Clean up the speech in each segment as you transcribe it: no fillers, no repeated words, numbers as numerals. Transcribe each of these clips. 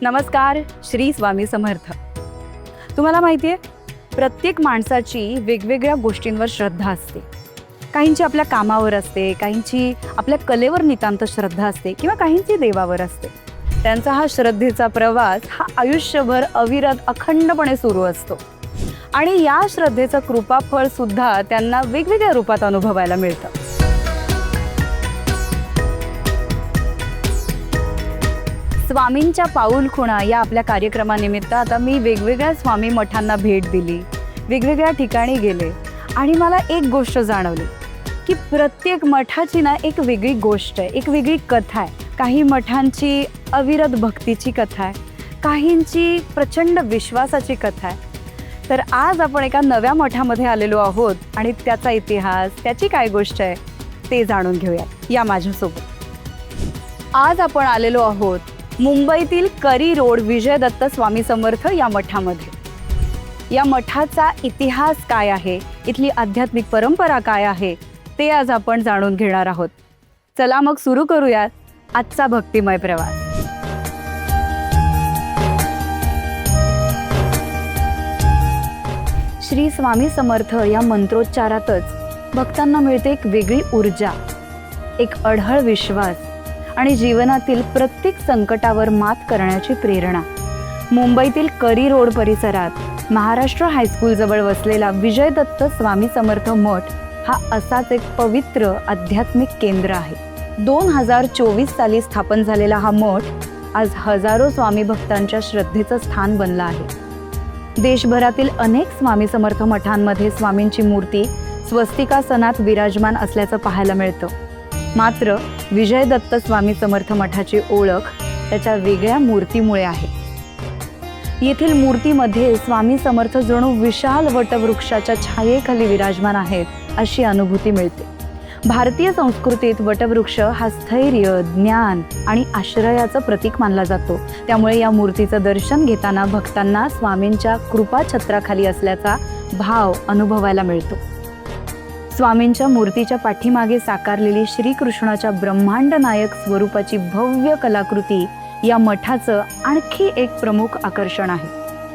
नमस्कार. श्री स्वामी समर्थ. तुम्हाला माहिती आहे, प्रत्येक माणसाची वेगवेगळ्या गोष्टींवर श्रद्धा असते. काहींची आपल्या कामावर असते, काहींची आपल्या कलेवर नितांत श्रद्धा असते किंवा काहींची देवावर असते. त्यांचा हा श्रद्धेचा प्रवास हा आयुष्यभर अविरत अखंडपणे सुरू असतो आणि या श्रद्धेचं कृपाफळ सुद्धा त्यांना वेगवेगळ्या रूपात अनुभवायला मिळतं. स्वामींच्या पाऊलखुणा या आपल्या कार्यक्रमानिमित्त आता मी वेगवेगळ्या स्वामी मठांना भेट दिली, वेगवेगळ्या ठिकाणी गेले आणि मला एक गोष्ट जाणवली की प्रत्येक मठाची ना एक वेगळी गोष्ट आहे, एक वेगळी कथा आहे. काही मठांची अविरत भक्तीची कथा आहे, काहींची प्रचंड विश्वासाची कथा आहे. तर आज आपण एका नव्या मठामध्ये आलेलो आहोत आणि त्याचा इतिहास, त्याची काय गोष्ट आहे ते जाणून घेऊया या माझ्यासोबत. आज आपण आलेलो आहोत मुंबईतील करी रोड विजय दत्त स्वामी समर्थ या मठामध्ये. या मठाचा इतिहास काय आहे, इथली आध्यात्मिक परंपरा काय आहे ते आज आपण जाणून घेणार आहोत. चला मग सुरू करूयात आजचा भक्तिमय प्रवास. श्री स्वामी समर्थ या मंत्रोच्चारातच भक्तांना मिळते एक वेगळी ऊर्जा, एक अढळ विश्वास आणि जीवनातील प्रत्येक संकटावर मात करण्याची प्रेरणा. मुंबईतील करी रोड परिसरात महाराष्ट्र हायस्कूल जवळ वसलेला विजय दत्त स्वामी समर्थ मठ हा असाच एक पवित्र आध्यात्मिक केंद्र आहे. 2024 साली स्थापन झालेला हा मठ आज हजारो स्वामी भक्तांच्या श्रद्धेचं स्थान बनला आहे. देशभरातील अनेक स्वामी समर्थ मठांमध्ये स्वामींची मूर्ती स्वस्तिकासनात विराजमान असल्याचं पाहायला मिळतं. मात्र विजय दत्त स्वामी समर्थ मठाची ओळख त्याच्या वेगळ्या मूर्तीमुळे आहे. येथील मूर्तीमध्ये स्वामी समर्थ जणू विशाल वटवृक्षाच्या छायेखाली विराजमान आहेत अशी अनुभूती मिळते. भारतीय संस्कृतीत वटवृक्ष हा स्थैर्य, ज्ञान आणि आश्रयाचं प्रतीक मानला जातो. त्यामुळे या मूर्तीचं दर्शन घेताना भक्तांना स्वामींच्या कृपाछत्राखाली असल्याचा भाव अनुभवायला मिळतो. स्वामींच्या मूर्तीच्या पाठीमागे साकारलेली श्रीकृष्णाच्या ब्रह्मांड नायक स्वरूपाची भव्य कलाकृती या मठाचं आणखी एक प्रमुख आकर्षण आहे.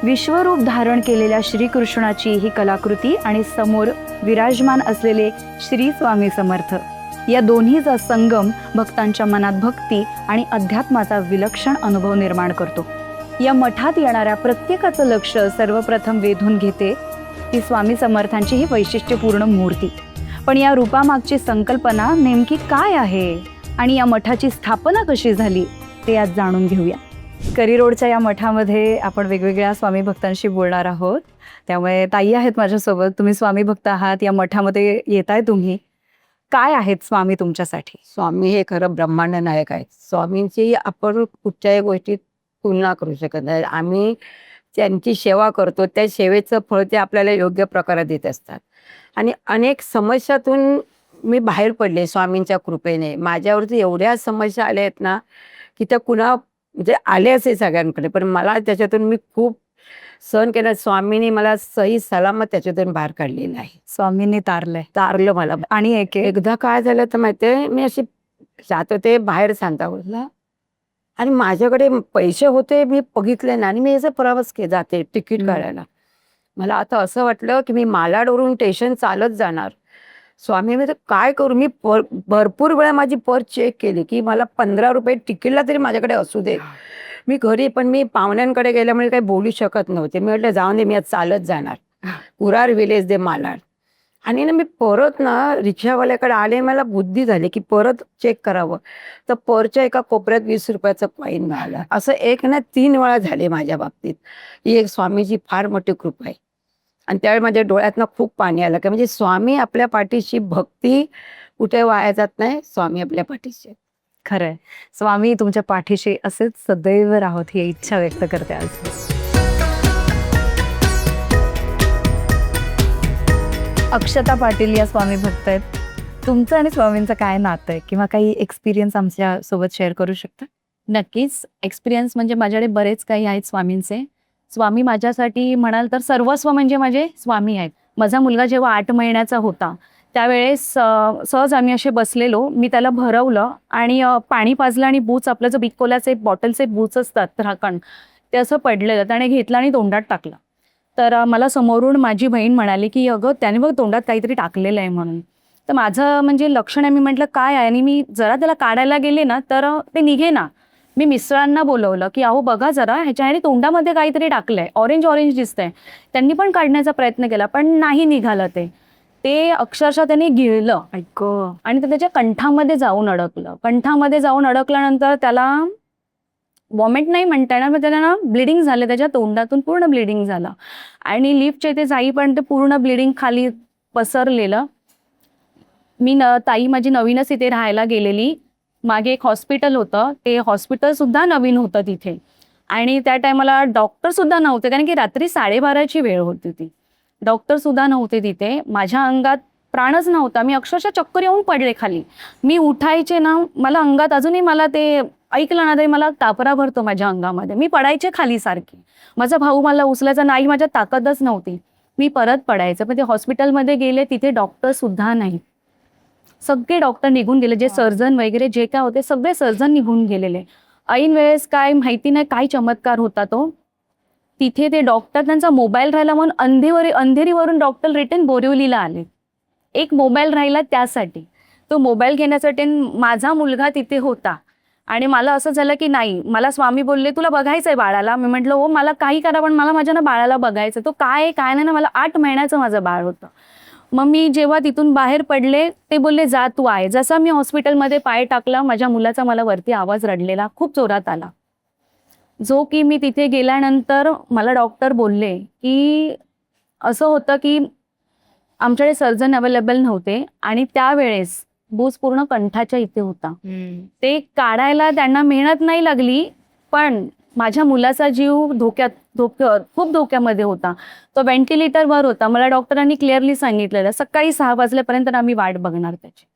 विश्वरूप धारण केलेल्या श्रीकृष्णाची ही कलाकृती आणि समोर विराजमान असलेले श्री स्वामी समर्थ या दोन्हीचा संगम भक्तांच्या मनात भक्ती आणि अध्यात्माचा विलक्षण अनुभव निर्माण करतो. या मठात येणाऱ्या प्रत्येकाचं लक्ष सर्वप्रथम वेधून घेते ती स्वामी समर्थांची ही वैशिष्ट्यपूर्ण मूर्ती. पण या रूपामागची संकल्पना नेमकी काय आहे आणि या मठाची स्थापना कशी झाली ते आज जाणून घेऊया. करी रोडच्या या मठामध्ये आपण वेगवेगळ्या स्वामी भक्तांशी बोलणार आहोत. त्यामुळे ताई आहेत माझ्यासोबत. तुम्ही स्वामी भक्त आहात, या मठामध्ये येताय तुम्ही. काय आहेत स्वामी तुमच्यासाठी? स्वामी हे खरं ब्रह्मांड नायक आहेत. स्वामींची आपण कुठच्याही गोष्टीत तुलना करू शकत नाही. आम्ही त्यांची सेवा करतो, त्या सेवेचं फळ ते आपल्याला योग्य प्रकारे देत असतात. आणि अनेक समस्यातून मी बाहेर पडले स्वामींच्या कृपेने. माझ्यावरती एवढ्या समस्या आल्या आहेत ना की त्या कुणा म्हणजे आले असे सगळ्यांकडे, पण मला त्याच्यातून मी खूप सहन केलं. स्वामींनी मला सही सलामत त्याच्यातून बाहेर काढलेलं आहे. स्वामींनी तारलं मला. आणि एकदा काय झालं तर माहितीये, मी अशी जात होते बाहेर सांताक्रूजला आणि माझ्याकडे पैसे होते, मी बघितले ना आणि मी याचा प्रवास जाते तिकीट काढायला. मला आता असं वाटलं की मी मालाडवरून स्टेशन चालत जाणार. स्वामी मी तर काय करू. मी भरपूर वेळा माझी पर्स चेक केली की मला 15 रुपये तिकीटला तरी माझ्याकडे असू दे. मी घरी पण मी पाहुण्यांकडे गेल्यामुळे काही बोलू शकत नव्हते. मी म्हटलं जाऊन दे, मी आज चालत जाणार. कुरार विलेज दे मालाड. आणि ना मी परत ना रिक्षावाल्याकडे आले, मला बुद्धी झाली की परत चेक करावं. तर पर्सच्या एका कोपऱ्यात 20 रुपयाचं कॉईन मिळालं. असं एक ना 3 वेळा झाले माझ्या बाबतीत. ही एक स्वामीची फार मोठी कृपा आहे. आणि त्यावेळी माझ्या डोळ्यातनं खूप पाणी आलं की म्हणजे स्वामी आपल्या पाठीशी, भक्ती कुठे वाया जात नाही, स्वामी आपल्या पाठीशी. खरंय, स्वामी तुमच्या पाठीशी असेच सदैव राहोत ही इच्छा व्यक्त करते आज. अक्षता पाटील या स्वामी भक्त आहेत. तुमचं आणि स्वामींचं काय नातं आहे किंवा काही एक्सपिरियन्स आमच्या सोबत शेअर करू शकता? नक्कीच. एक्सपिरियन्स म्हणजे माझ्याकडे बरेच काही आहेत स्वामींचे. स्वामी माझ्यासाठी म्हणाल तर सर्वस्व म्हणजे माझे स्वामी आहेत. माझा मुलगा जेव्हा 8 महिन्याचा होता त्यावेळेस सहज आम्ही असे बसलेलो, मी त्याला भरवलं आणि पाणी पाजलं आणि बूच आपलं जो बिकोलाचे बॉटलचे बूच असतात झाकण ते असं पडलेलं, त्याने घेतलं आणि तोंडात टाकलं. तर मला समोरून माझी बहीण म्हणाली की अगं त्याने बघ तोंडात काहीतरी टाकलेलं आहे म्हणून. तर माझं म्हणजे लक्षण आहे, मी म्हटलं काय आहे, आणि मी जरा त्याला काढायला गेले ना तर ते निघेना. मी मिस्टरांना बोलवलं की अहो बघा जरा ह्याच्या ह्याने तोंडामध्ये काहीतरी टाकलंय, ऑरेंज ऑरेंज दिसतंय. त्यांनी पण काढण्याचा प्रयत्न केला पण नाही निघालं ते अक्षरशः त्याने गिळलं आणि ते त्याच्या कंठामध्ये जाऊन अडकलं. कंठामध्ये जाऊन अडकल्यानंतर त्याला वॉमिट नाही म्हणता येणार, पण त्याला ना ब्लिडिंग झालं, त्याच्या तोंडातून पूर्ण ब्लिडिंग झालं आणि लिफ्टच्या इथे जाईपर्यंत पूर्ण ब्लिडिंग खाली पसरलेलं. मी ताई माझी नवीनच इथे राहायला गेलेली, मागे एक हॉस्पिटल होतं, ते हॉस्पिटलसुद्धा नवीन होतं तिथे आणि त्या टायमाला डॉक्टरसुद्धा नव्हते, कारण की रात्री 12:30ची वेळ होती ती. डॉक्टरसुद्धा नव्हते तिथे. माझ्या अंगात प्राणच नव्हता, मी अक्षरशः चक्कर येऊन पडले खाली. मी उठायचे ना, मला अंगात अजूनही मला ते ऐकलं ना तरी मला तापरा भरतो माझ्या अंगामध्ये. मी पडायचे खाली सारखी. माझा भाऊ मला उचलायचा नाही, माझ्या ताकदच नव्हती. मी परत पडायचं. पण ते हॉस्पिटलमध्ये गेले, तिथे डॉक्टरसुद्धा नाही. सगळे डॉक्टर निघून गेले, जे सर्जन वगैरे जे काय होते सगळे सर्जन निघून गेलेले. ऐन वेळेस काय माहिती नाही काय चमत्कार होता तो. तिथे ते डॉक्टर त्यांचा मोबाईल राहिला म्हणून अंधेरीवरून डॉक्टर रिटर्न बोरिवलीला आले. एक मोबाईल राहिला त्यासाठी. तो मोबाईल घेण्यासाठी माझा मुलगा तिथे होता आणि मला असं झालं की नाही, मला स्वामी बोलले तुला बघायचंय बाळाला. मी म्हटलं हो मला काही करा पण मला माझ्या ना बाळाला बघायचं. तो काय नाही ना, मला 8 महिन्याचं माझं बाळ होतं. मग मी जेव्हा तिथून बाहेर पडले ते बोलले जा तू आहे. जसा मी हॉस्पिटलमध्ये पाय टाकला माझ्या मुलाचा मला वरती आवाज रडलेला खूप जोरात आला, जो की मी तिथे गेल्यानंतर मला डॉक्टर बोलले की असं होतं की आमच्याकडे सर्जन अवेलेबल नव्हते आणि त्यावेळेस बूज पूर्ण कंठाच्या इथे होता. ते काढायला त्यांना मेहनत नाही लागली, पण माझ्या मुलाचा जीव खूप धोक्यामध्ये होता. तो व्हेंटिलेटरवर होता. मला डॉक्टरांनी क्लिअरली सांगितलेलं सकाळी 6 वाजल्यापर्यंत आम्ही वाट बघणार त्याची.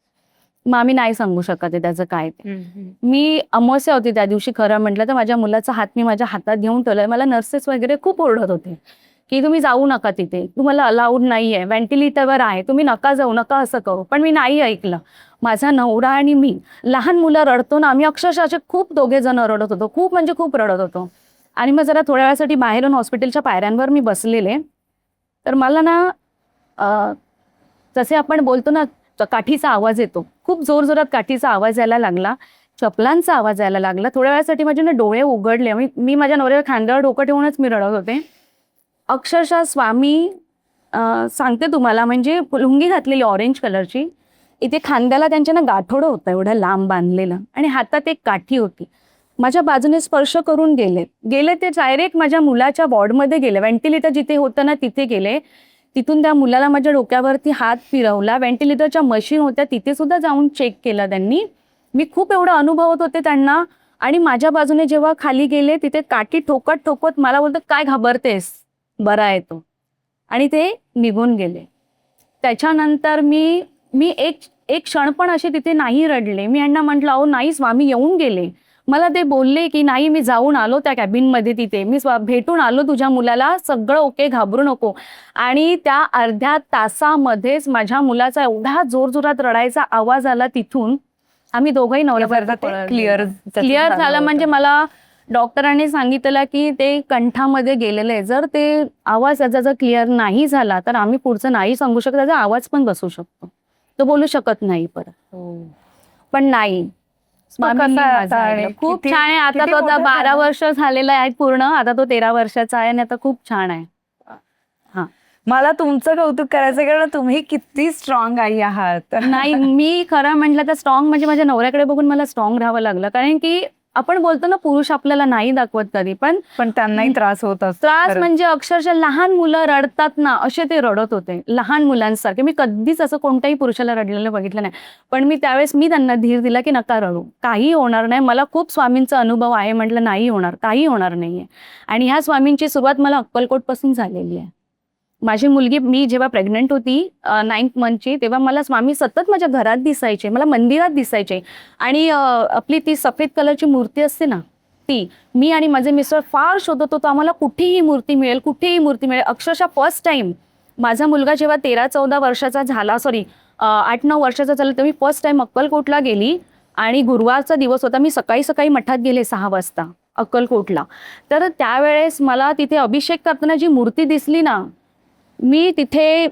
मग आम्ही नाही सांगू शकत आहे त्याचं काय ते. मी अमावस्या होती त्या दिवशी, खरं म्हटलं तर माझ्या मुलाचा हात मी माझ्या हातात घेऊन ठेवलाय. मला नर्सेस वगैरे खूप ओरडत होते की तुम्ही जाऊ नका तिथे, तुम्हाला अलाउड नाही आहे, व्हेंटिलेटरवर आहे, तुम्ही नका जाऊ, नका असं करू. पण मी नाही ऐकलं. माझा नवरा आणि मी, लहान मुलं रडतो ना, आम्ही अक्षरशः असे खूप 2घे जण रडत होतो, खूप म्हणजे खूप रडत होतो. आणि मग जरा थोड्या वेळासाठी बाहेरून हॉस्पिटलच्या पायऱ्यांवर मी बसलेले, तर मला ना जसे आपण बोलतो ना काठीचा आवाज येतो, खूप जोरजोरात काठीचा आवाज यायला लागला, चपलांचा आवाज यायला लागला. थोड्या वेळासाठी माझे ना डोळे उघडले. मी माझ्या नवऱ्यावर खांद्यावर डोकं ठेवूनच मी रडत होते. अक्षरशः स्वामी सांगते तुम्हाला, म्हणजे लुंगी घातलेली ऑरेंज कलरची, इथे खांद्याला त्यांच्या ना गाठोडं होतं एवढं लांब बांधलेलं आणि हातात एक काठी होती. माझ्या बाजूने स्पर्श करून गेले ते डायरेक्ट माझ्या मुलाच्या वॉर्डमध्ये गेले. व्हेंटिलेटर जिथे होतं ना तिथे गेले. तिथून त्या मुलाला माझ्या डोक्यावरती हात फिरवला. व्हेंटिलेटरच्या मशीन होत्या तिथे सुद्धा जाऊन चेक केलं त्यांनी. मी खूप एवढं अनुभवत होते त्यांना. आणि माझ्या बाजूने जेव्हा खाली गेले तिथे काठी ठोकत मला बोलतात काय घाबरतेस, बरा आहे तो. आणि ते निघून गेले. त्याच्यानंतर मी एक क्षण पण असे तिथे नाही रडले. मी यांना म्हटलं अहो नाही, स्वामी येऊन गेले. मला ते बोलले की नाही मी जाऊन आलो त्या कॅबिनमध्ये, तिथे मी भेटून आलो तुझ्या मुलाला, सगळं ओके, घाबरू नको. आणि त्या अर्ध्या तासामध्येच माझ्या मुलाचा एवढा जोरजोरात रडायचा आवाज आला तिथून. आम्ही दोघंही नवऱ्याबायको क्लिअर झालं. म्हणजे मला डॉक्टरांनी सांगितलं की ते कंठामध्ये गेलेलं आहे. जर ते आवाज त्याचा जर क्लिअर नाही झाला तर आम्ही पुढचं नाही सांगू शकत. त्याचा आवाज पण बसू शकतो, तो बोलू शकत नाही परत. पण नाही, खूप छान आहे. आता तो 12 वर्ष झालेला आहे पूर्ण, आता तो 13 वर्षाचा आहे आणि आता खूप छान आहे. मला तुमचं कौतुक करायचं, कारण तुम्ही किती स्ट्रॉंग आई आहात. नाही, मी खरं म्हटलं तर स्ट्रॉंग म्हणजे माझ्या नवऱ्याकडे बघून मला स्ट्रॉंग राहावं लागलं. कारण की आपण बोलतो ना पुरुष आपल्याला नाही दाखवत कधी, पण त्यांनाही त्रास होत असतो. त्रास म्हणजे अक्षरशः लहान मुलं रडतात ना असे ते रडत होते, लहान मुलांसारखे. मी कधीच असं कोणत्याही पुरुषाला रडलेलं बघितलं नाही. पण मी त्यावेळेस त्यांना धीर दिला की नका रडू, काही होणार नाही. मला खूप स्वामींचा अनुभव आहे. म्हटलं नाही होणार, काही होणार नाहीये. आणि ह्या स्वामींची सुरुवात मला अक्कलकोटपासून झालेली आहे. माझी मुलगी, मी जेव्हा प्रेग्नंट होती 9th मंथची, तेव्हा मला स्वामी सतत माझ्या घरात दिसायचे, मला मंदिरात दिसायचे. आणि आपली ती सफेद कलरची मूर्ती असते ना ती, मी आणि माझे मिस्टर फार शोधत होतो, आम्हाला कुठेही मूर्ती मिळेल. अक्षरशः फर्स्ट टाइम माझा मुलगा जेव्हा 13-14 वर्षाचा झाला, 8-9 वर्षाचा झालं तर मी फर्स्ट टाइम अक्कलकोटला गेली आणि गुरुवारचा दिवस होता. मी सकाळी सकाळी मठात गेले 6 वाजता अक्कलकोटला. तर त्यावेळेस मला तिथे अभिषेक करताना जी मूर्ती दिसली ना, मी तिथे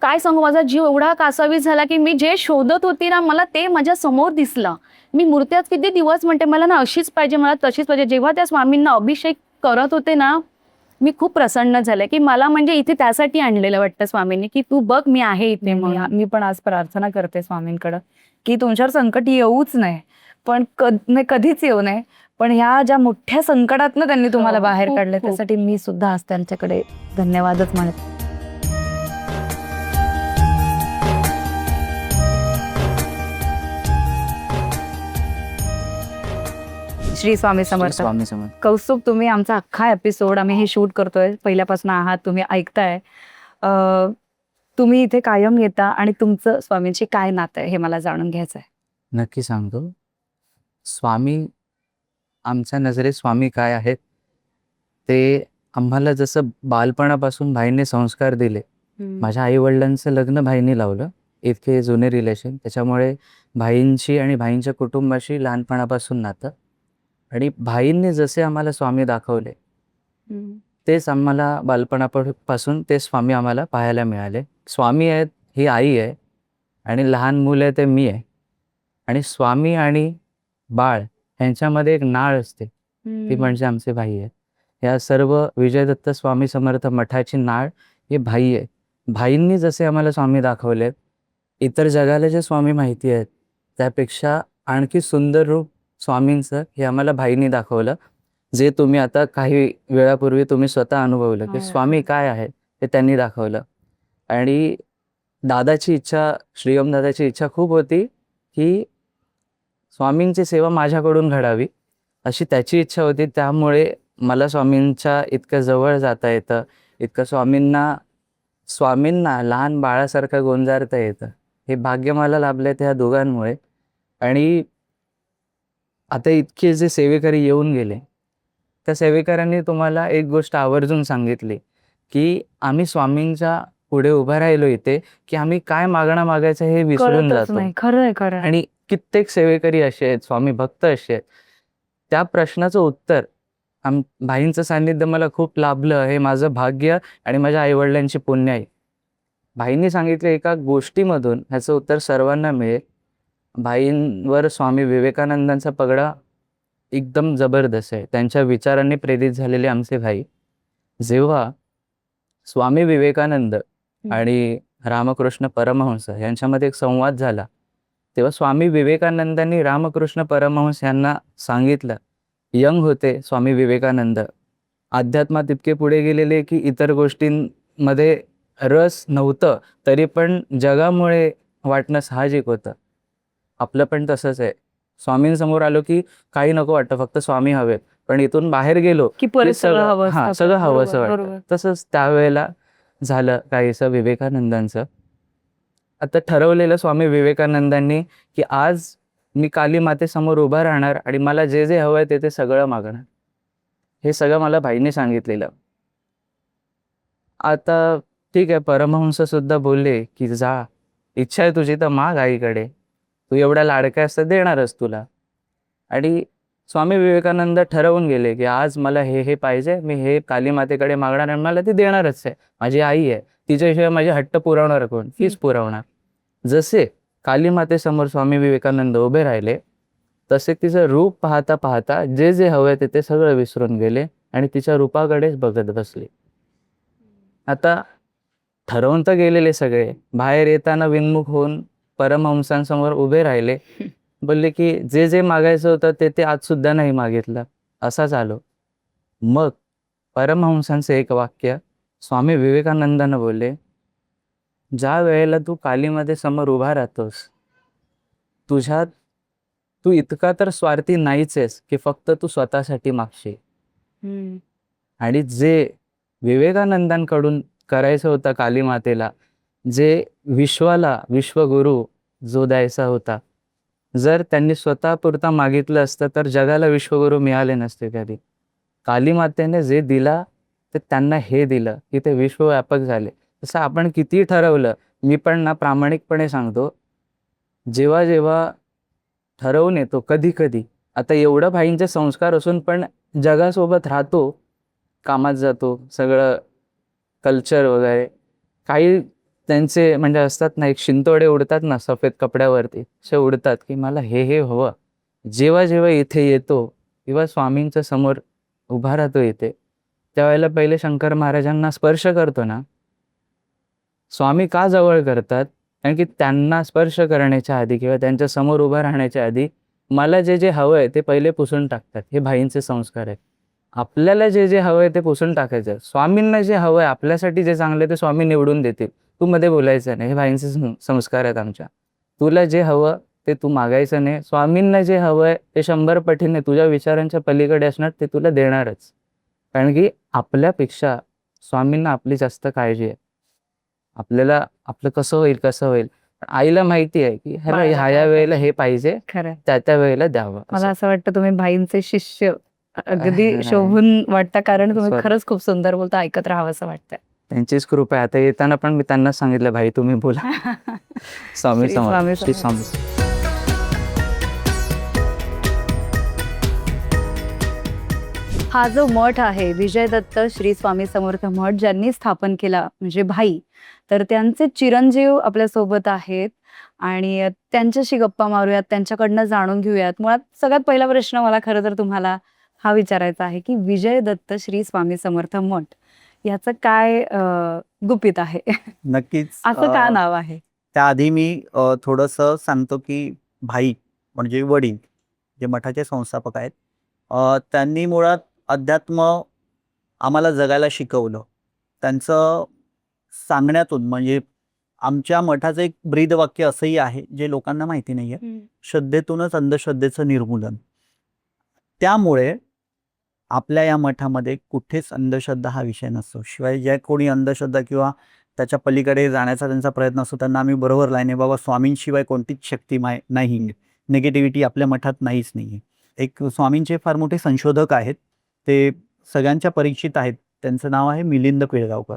काय सांगू, माझा जीव एवढा कासावीस झाला की मी जे शोधत होती ना, मला ते माझ्या समोर दिसलं. मी मूर्ती आज किती दिवस म्हणते मला ना अशीच पाहिजे, मला तशीच पाहिजे. जेव्हा त्या स्वामींना अभिषेक करत होते ना, मी खूप प्रसन्न झाले की मला म्हणजे इथे त्यासाठी आणलेलं वाटतं स्वामींनी, की तू बघ मी आहे इथे म्हणून. मी पण आज प्रार्थना करते स्वामींकडं की तुमच्यावर संकट येऊच नाही, पण कधीच येऊ नये. पण ह्या ज्या मोठ्या संकटातनं त्यांनी तुम्हाला हो, बाहेर खूप, काढले, खूप. त्यासाठी मी सुद्धा आज त्यांच्याकडे धन्यवादच म्हणते. श्री स्वामी समर्थ. स्वामी समर्थ. कौस्तुभ, तुम्ही आमचा अख्खा एपिसोड आम्ही हे शूट करतोय, पहिल्यापासून आहात, तुम्ही ऐकताय. तुम्ही इथे कायम येता आणि तुमचं स्वामींशी काय नातं आहे हे मला जाणून घ्यायचं आहे. नक्की सांगतो. स्वामी, आमच्या नजरेत स्वामी काय आहेत ते आम्हाला जसं बालपणापासून भाईने संस्कार दिले. माझ्या आई वडिलांचं लग्न भाईंनी लावलं, इतके जुने रिलेशन. त्याच्यामुळे भाईंशी आणि भाईंच्या कुटुंबाशी लहानपणापासून नातं. आणि भाईंनी जसे आम्हाला स्वामी दाखवले तेच आम्हाला बालपणापासून ते स्वामी आम्हाला पाहायला मिळाले. स्वामी आहेत ही आई आहे आणि लहान मुलं आहे ते मी आहे. आणि स्वामी आणि बाळ यांच्यामध्ये एक नाळ असते, ती म्हणजे आमचे भाई आहेत. या सर्व विजयदत्त स्वामी समर्थ मठाची नाळ हे भाई आहे. भाईंनी जसे आम्हाला स्वामी दाखवलेत, इतर जगाला जे स्वामी माहिती आहेत त्यापेक्षा आणखी सुंदर रूप स्वामींचं हे आम्हाला भाईंनी दाखवलं, जे तुम्ही आता काही वेळापूर्वी तुम्ही स्वतः अनुभवलं की स्वामी काय आहेत हे त्यांनी दाखवलं. आणि दादाची इच्छा, श्रीओम दादाची इच्छा खूप होती की स्वामींची सेवा माझ्याकडून घडावी, अशी त्याची इच्छा होती. त्यामुळे मला स्वामींच्या इतकं जवळ जाता येतं, इतकं स्वामींना लहान बाळासारखं गोंजारता येतं. हे भाग्य मला लाभले त्या दोघांमुळे. आणि आता इतके जे सेवेकरी येऊन गेले, त्या सेवेकऱ्यांनी तुम्हाला एक गोष्ट आवर्जून सांगितली की आम्ही स्वामींच्या पुढे उभं राहिलो इथे की आम्ही काय मागायचं हे विसरून जातो. खरंय खरं. आणि कित्येक सेवेकरी असे आहेत, स्वामी भक्त असे आहेत. त्या प्रश्नाचं उत्तर भाईंचं सान्निध्य मला खूप लाभलं, हे माझं भाग्य आणि माझ्या आईवडिलांची पुण्य आहे. भाईंनी सांगितलं एका गोष्टीमधून ह्याचं उत्तर सर्वांना मिळेल. भाईंवर स्वामी विवेकानंदांचा पगडा एकदम जबरदस्त आहे. त्यांच्या विचारांनी प्रेरित झालेले आमचे भाई. जेव्हा स्वामी विवेकानंद आणि रामकृष्ण परमहंस यांच्यामध्ये एक संवाद झाला, तेव्हा स्वामी विवेकानंदांनी रामकृष्ण परमहंस यांना सांगितलं, यंग होते स्वामी विवेकानंद, अध्यात्मात इतके पुढे गेलेले की इतर गोष्टींमध्ये रस नव्हतं, तरी पण जगामुळे वाटणं साहजिक होतं. आपलं पण तसंच आहे. स्वामींसमोर आलो की काही नको वाटतं, फक्त स्वामी हवेत. पण इथून बाहेर गेलो की की परत सगळं हवं हां, असतं. सगळं हवंसं बरोबर, वाटतं. तसंच त्यावेळेला झालं काहीसं विवेकानंदांचं. आता ठरवलेलं स्वामी विवेकानंदांनी की आज मी काली मातेसमोर उभा राहणार आणि मला जे जे हवंय ते सगळं मागणार. हे सगळं मला भाईंनी सांगितलेलं. आता ठीक आहे, परमहंस सुद्धा बोलले की जा, इच्छा आहे तुझी तर माग आईकडे, तू एवढा लाडका असता देणारच तुला. आणि स्वामी विवेकानंद ठरवून गेले की आज मला हे पाहिजे, मी हे काली मातेकडे मागणार आणि मला ती देणारच आहे. माझी आई आहे, तिच्याशिवाय माझे हट्ट पुरवणार कोण? तीच पुरवणार. जसे काली मातेसमोर स्वामी विवेकानंद उभे राहिले, तसे तिचं रूप पाहता पाहता जे जे हवंय ते सगळं विसरून गेले आणि तिच्या रूपाकडेच बघत बसले. आता ठरवून तर गेलेले सगळे, बाहेर येताना विनमुख होऊन परमहंसांसमोर उभे राहिले. बोलले की जे जे मागायचं होतं ते आज सुद्धा नाही मागितलं. असा झालो. मग परमहंसांचं एक वाक्य स्वामी विवेकानंदांना बोलले, ज्या वेळेला तू कालीमध्ये समोर उभा राहतोस, तू इतका तर स्वार्थी नाहीच आहेस की फक्त तू स्वतःसाठी मागशील. आणि जे विवेकानंदांकडून करायचं होतं काली मातेला, जे विश्वाला विश्वगुरु जो द्यायचा होता, जर त्यांनी स्वतःपुरता मागितलं असतं तर जगाला विश्वगुरु मिळाले नसते कधी. काली मातेने जे दिला ते त्यांना हे दिलं की ते विश्वव्यापक झाले. तसं आपण किती ठरवलं, मी पण ना प्रामाणिकपणे सांगतो, जेव्हा जेव्हा ठरवून येतो कधी कधी, आता एवढं भाईंचे संस्कार असून पण जगासोबत राहतो, कामात जातो, सगळं कल्चर वगैरे, काही त्यांचे म्हणजे असतात ना, एक शिंतोडे उडतात ना सफेद कपड्यावरती, असे उडतात की मला हे हवं. जेव्हा जेव्हा इथे येतो किंवा स्वामींच्या समोर उभा राहतो इथे, त्यावेळेला पहिले शंकर महाराजांना स्पर्श करतो ना, स्वामी का जवळ करतात? कारण की त्यांना स्पर्श करण्याच्या आधी किंवा त्यांच्या समोर उभं राहण्याच्या आधी मला जे जे हवं आहे ते पहिले पुसून टाकतात. हे भाईंचे संस्कार आहेत. आपल्याला जे जे हवं आहे ते पुसून टाकायचं. स्वामींना जे हवं आहे, आपल्यासाठी जे चांगलं आहे ते स्वामी निवडून देतील. तू मध्ये बोलायचं नाही. हे भाईंचे संस्कार आहेत आमच्या. तुला जे हवं ते तू मागायचं नाही. स्वामींना जे हवं आहे ते 100 पटीने तुझ्या विचारांच्या पलीकडे असणार, ते तुला देणारच. कारण की आपल्यापेक्षा स्वामींना आपली जास्त काळजी आहे. आपल्याला आपलं कसं होईल. आईला माहिती आहे की ह्याला बाळाला ह्या काय वेळेला पाहिजे. हे पाहिजे, खरं त्या वेळेला द्यावं. मला असं वाटतं तुम्ही भाईंचे शिष्य अगदी नाही. शोभून वाटतं, कारण तुम्ही Sorry. खरंच खूप सुंदर बोलता, ऐकत राहावं असं वाटतं. त्यांचीच कृपा आहे. आता येताना पण मी त्यांना सांगितलं, भाई तुम्ही बोला. स्वामी श्री समर्थ. स्वामी श्री समर्थ. स्वामी. हा जो मठ आहे विजय दत्त श्री स्वामी समर्थ मठ ज्यांनी स्थापन केला म्हणजे भाई, तर त्यांचे चिरंजीव आपल्यासोबत आहेत आणि त्यांच्याशी गप्पा मारूयात, त्यांच्याकडनं जाणून घेऊयात. मुळात सगळ्यात पहिला प्रश्न मला खरं तर तुम्हाला हा विचारायचा आहे की विजय दत्त श्री स्वामी समर्थ मठ याचं काय गुपित आहे? नक्कीच. असं का नाव आहे? त्याआधी मी थोडंसं सांगतो की भाई म्हणजे वडील जे मठाचे संस्थापक आहेत, त्यांनी मुळात अध्यात्म आम्हाला जगायला शिकवलं. त्यांचं सांगण्यातून म्हणजे आमच्या मठाचं एक ब्रीदवाक्य असंही आहे जे लोकांना माहिती नाही आहे, श्रद्धेतूनच अंधश्रद्धेचं निर्मूलन. त्यामुळे आपल्या या मठामध्ये कुठेच अंधश्रद्धा हा विषय नसतो. शिवाय ज्या कोणी अंधश्रद्धा किंवा त्याच्या पलीकडे जाण्याचा त्यांचा प्रयत्न असतो त्यांना आम्ही बरोबर लाईने, बाबा स्वामींशिवाय कोणतीच शक्ती नाही, निगेटिव्हिटी आपल्या मठात नाहीच नाही आहे. एक स्वामींचे फार मोठे संशोधक आहेत, ते सगळ्यांच्या परिचित आहेत. त्यांचं नाव आहे मिलिंद पिळगावकर.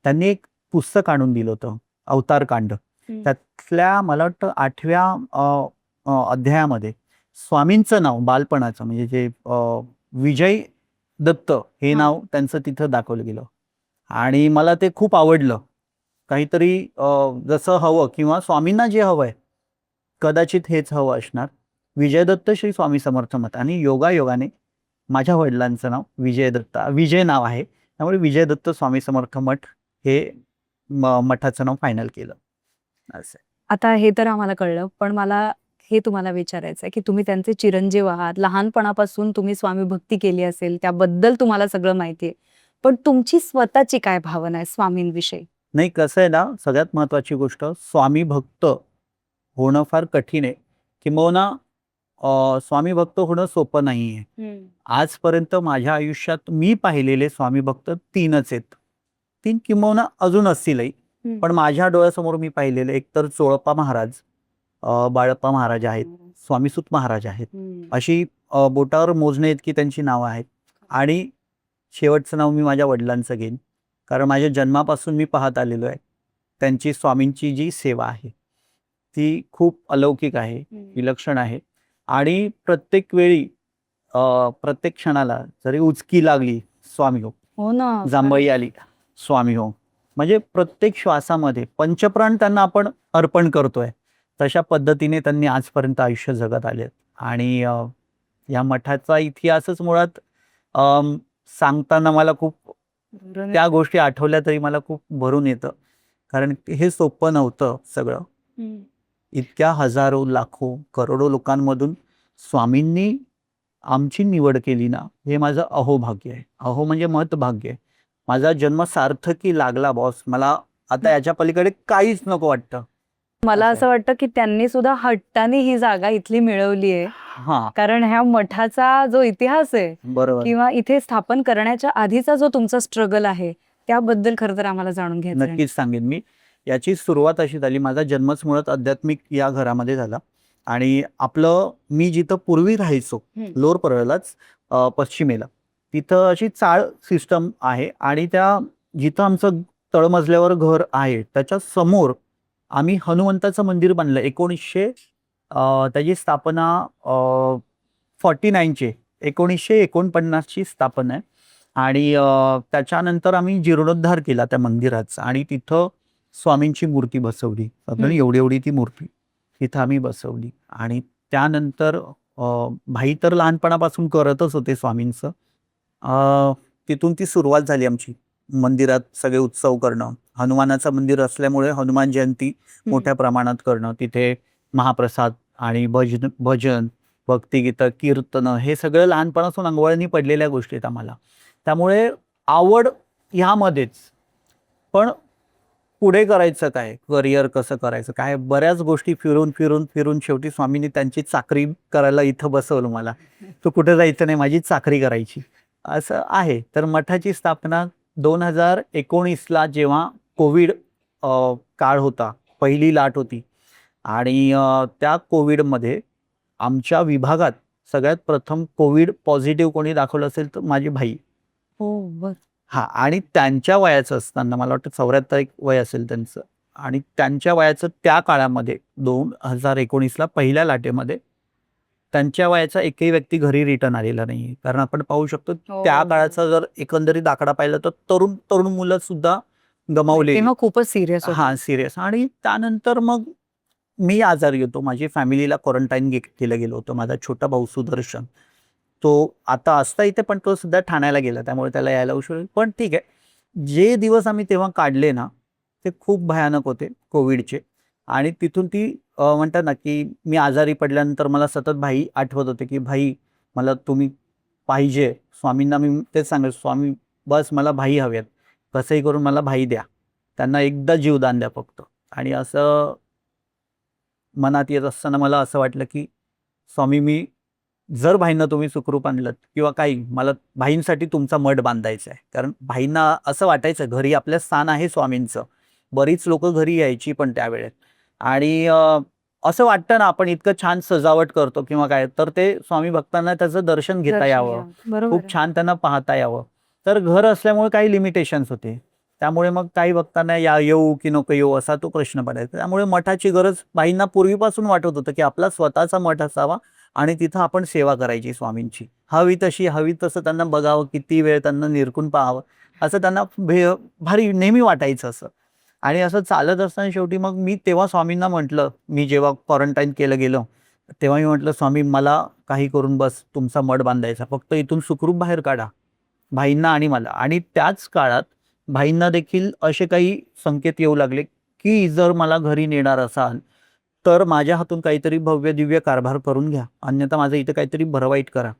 त्यांनी एक पुस्तक आणून दिलं होतं, अवतारकांड. त्यातल्या मला वाटतं 8व्या अध्यायामध्ये स्वामींचं नाव बालपणाचं म्हणजे जे विजय दत्त हे नाव त्यांचं तिथं दाखवलं गेलं आणि मला ते खूप आवडलं. काहीतरी जसं हवं किंवा स्वामींना जे हवं आहे कदाचित हेच हवं असणार. विजय दत्त श्री स्वामी समर्थ मठ आणि योगायोगाने माझ्या वडिलांचं नाव विजय नाव आहे, त्यामुळे विजय दत्त स्वामी समर्थ मठ हे मठाचं नाव फायनल केलं. असं. आता हे तर आम्हाला कळलं, पण मला हे तुम्हाला विचारायचं आहे की तुम्ही त्यांचे चिरंजीव आहात. लहानपणापासून तुम्ही स्वामी भक्ती केली असेल, त्याबद्दल तुम्हाला सगळं माहिती आहे. पण तुमची स्वतःची काय भावना आहे स्वामींविषयी? नाही, कसं आहे ना, सगळ्यात महत्त्वाची गोष्ट स्वामी भक्त होणं फार कठीण आहे, किंबहुना स्वामी भक्त होणं सोपं नाही आहे. आजपर्यंत माझ्या आयुष्यात मी पाहिलेले स्वामी भक्त 3च आहेत. 3 किंबहुना अजून असतीलही, पण माझ्या डोळ्यासमोर मी पाहिलेले एक तर चोळप्पा महाराज, बाळप्पा महाराज आहेत, स्वामीसुत महाराज आहेत. अशी बोटावर मोजणे इतकी त्यांची नावं आहेत. आणि शेवटचं नाव मी माझ्या वडिलांचं घेईन, कारण माझ्या जन्मापासून मी पाहत आलेलो आहे त्यांची स्वामींची जी सेवा आहे ती खूप अलौकिक आहे, विलक्षण आहे. आणि प्रत्येक वेळी प्रत्येक क्षणाला जरी उचकी लागली स्वामी हो, हो ना. जांभई आली स्वामी हो, म्हणजे प्रत्येक श्वासामध्ये पंचप्राण त्यांना आपण अर्पण करतोय तशा पद्धतीने त्यांनी आजपर्यंत आयुष्य जगत आले. आणि या मठाचा इतिहासच मुळात सांगताना मला खूप त्या गोष्टी आठवल्या तरी मला खूप भरून येतं, कारण हे सोपं नव्हतं सगळं. इतक्या हजारो लाखो करोडो लोकांमधून स्वामींनी आमची निवड केली ना, हे माझं अहोभाग्य आहे. अहो म्हणजे महत्भाग्य आहे. माझा जन्म सार्थकी लागला बॉस. मला आता याच्या पलीकडे काहीच नको वाटतं. मला असं असं वाटतं की त्यांनी सुद्धा हट्टाने ही जागा इथली मिळवली आहे, हा, कारण ह्या मठाचा जो इतिहास आहे बरोबर. किंवा इथे स्थापन करण्याच्या आधीचा जो तुमचा स्ट्रगल आहे त्याबद्दल खरं तर आम्हाला जाणून घ्यायचं आहे. नक्कीच सांगेन मी. याची सुरुवात अशी झाली, माझा जन्मच मुळात आध्यात्मिक या घरामध्ये झाला. आणि मी जिथं पूर्वी राहायचो लोअर परळलाच पश्चिमेला, तिथं अशी चाळ सिस्टम आहे आणि त्या जिथं आमचं तळमजल्यावर घर आहे त्याच्या समोर आम्ही हनुमंताचं मंदिर बांधलं 1900 त्याची स्थापना 49ची 1949ची स्थापना आहे. आणि त्याच्यानंतर आम्ही जीर्णोद्धार केला त्या मंदिराचा आणि तिथं स्वामींची मूर्ती बसवली. साधारण एवढी एवढी ती मूर्ती तिथं आम्ही बसवली. आणि त्यानंतर भाई तर लहानपणापासून करतच होते स्वामींचं. तिथून ती सुरुवात झाली आमची मंदिरात सगळे उत्सव करणं. हनुमानाचं मंदिर असल्यामुळे हनुमान जयंती मोठ्या प्रमाणात करणं, तिथे महाप्रसाद आणि भजन भक्तिगीतं कीर्तनं हे सगळं लहानपणापासून अंगवळणी पडलेल्या गोष्टी आहेत आम्हाला. त्यामुळे आवड ह्यामध्येच. पण पुढे करायचं काय, करिअर कसं करायचं काय, बऱ्याच गोष्टी फिरून फिरून फिरून शेवटी स्वामींनी त्यांची चाकरी करायला इथं बसवलं मला. तू कुठे जायचं नाही, माझी चाकरी करायची असं आहे. तर मठाची स्थापना 2019ला जेव्हा कोविड काळ होता, पहिली लाट होती आणि त्या कोविडमध्ये आमच्या विभागात सगळ्यात प्रथम कोविड पॉझिटिव्ह कोणी दाखवलं असेल तर माझी भाई. हो बर. हां. आणि त्यांच्या वयाचं असताना मला वाटतं 74 वय असेल त्यांचं. आणि त्यांच्या वयाचं त्या काळामध्ये 2019ला पहिल्या लाटेमध्ये त्यांच्या वयाचा एकही व्यक्ती घरी रिटर्न आलेला नाही. कारण आपण पाहू शकतो त्या काळाचा जर एकंदरीत आकडा पाहिला तर तरुण तरुण मुलं सुद्धा गमावले. तेव्हा खूपच सिरियस होतं. हां, सिरियस. आणि त्यानंतर मग मी आजारी होतो. माझी फॅमिलीला क्वारंटाईन केलं गेलं होतं. माझा छोटा भाऊ सुदर्शन, तो आता असता इथे पण तो सुद्धा ठाण्याला गेला, त्यामुळे त्याला यायला उशीर होईल. पण ठीक आहे. जे दिवस आम्ही तेव्हा काढले ना, ते खूप भयानक होते कोविडचे. आणि तिथून ती म्हणतात ना, की मी आजारी पडल्यानंतर मला सतत भाई आठवत होते, की भाई मला तुम्ही पाहिजे. स्वामींना मी तेच सांगायचो, स्वामी बस मला भाई हवेत. कसंही करून मला भाई द्या. त्यांना एकदा जीवदान द्या फक्त. आणि असं मनात येत असताना मला असं वाटलं, की स्वामी मी जर भाईंना तुम्ही सुखरूप आणलत किंवा काही, मला भाईंसाठी तुमचा मठ बांधायचा आहे. कारण भाईंना असं वाटायचं घरी आपल्या स्थान आहे स्वामींचं. बरीच लोकं घरी यायची पण त्यावेळेत. आणि असं वाटतं ना, आपण इतकं छान सजावट करतो किंवा काय, तर ते स्वामी भक्तांना त्याचं दर्शन घेता यावं, बरोबर खूप छान त्यांना पाहता यावं. तर घर असल्यामुळे काही लिमिटेशन्स होते. त्यामुळे मग काही भक्तांना येऊ की नको येऊ असा तो प्रश्न पडायचा. त्यामुळे मठाची गरज भाईंना पूर्वीपासून वाटत होतं, की आपला स्वतःचा मठ असावा आणि तिथं आपण सेवा करायची स्वामींची. हवी तशी, हवी तसं त्यांना बघावं, किती वेळ त्यांना निरखून पाहावं, असं त्यांना भारी नेहमी वाटायचं असं. आणि असं चालत असताना शेवटी मग मी तेव्हा स्वामींना म्हटलं, मी जेव्हा क्वारंटाईन केलं गेलं, तेव्हा मी म्हटलं, स्वामी मला काही करून बस तुमचा मठ बांधायचा, फक्त इथून सुखरूप बाहेर काढा भाईंना आणि मला. आणि त्याच काळात भाईंना देखील असे काही संकेत येऊ लागले, की जर मला घरी नेणार असाल तर माझ्या हातून काहीतरी भव्य दिव्य कारभार करून घ्या, अन्यथा माझं इथं काहीतरी बरं वाईट करा.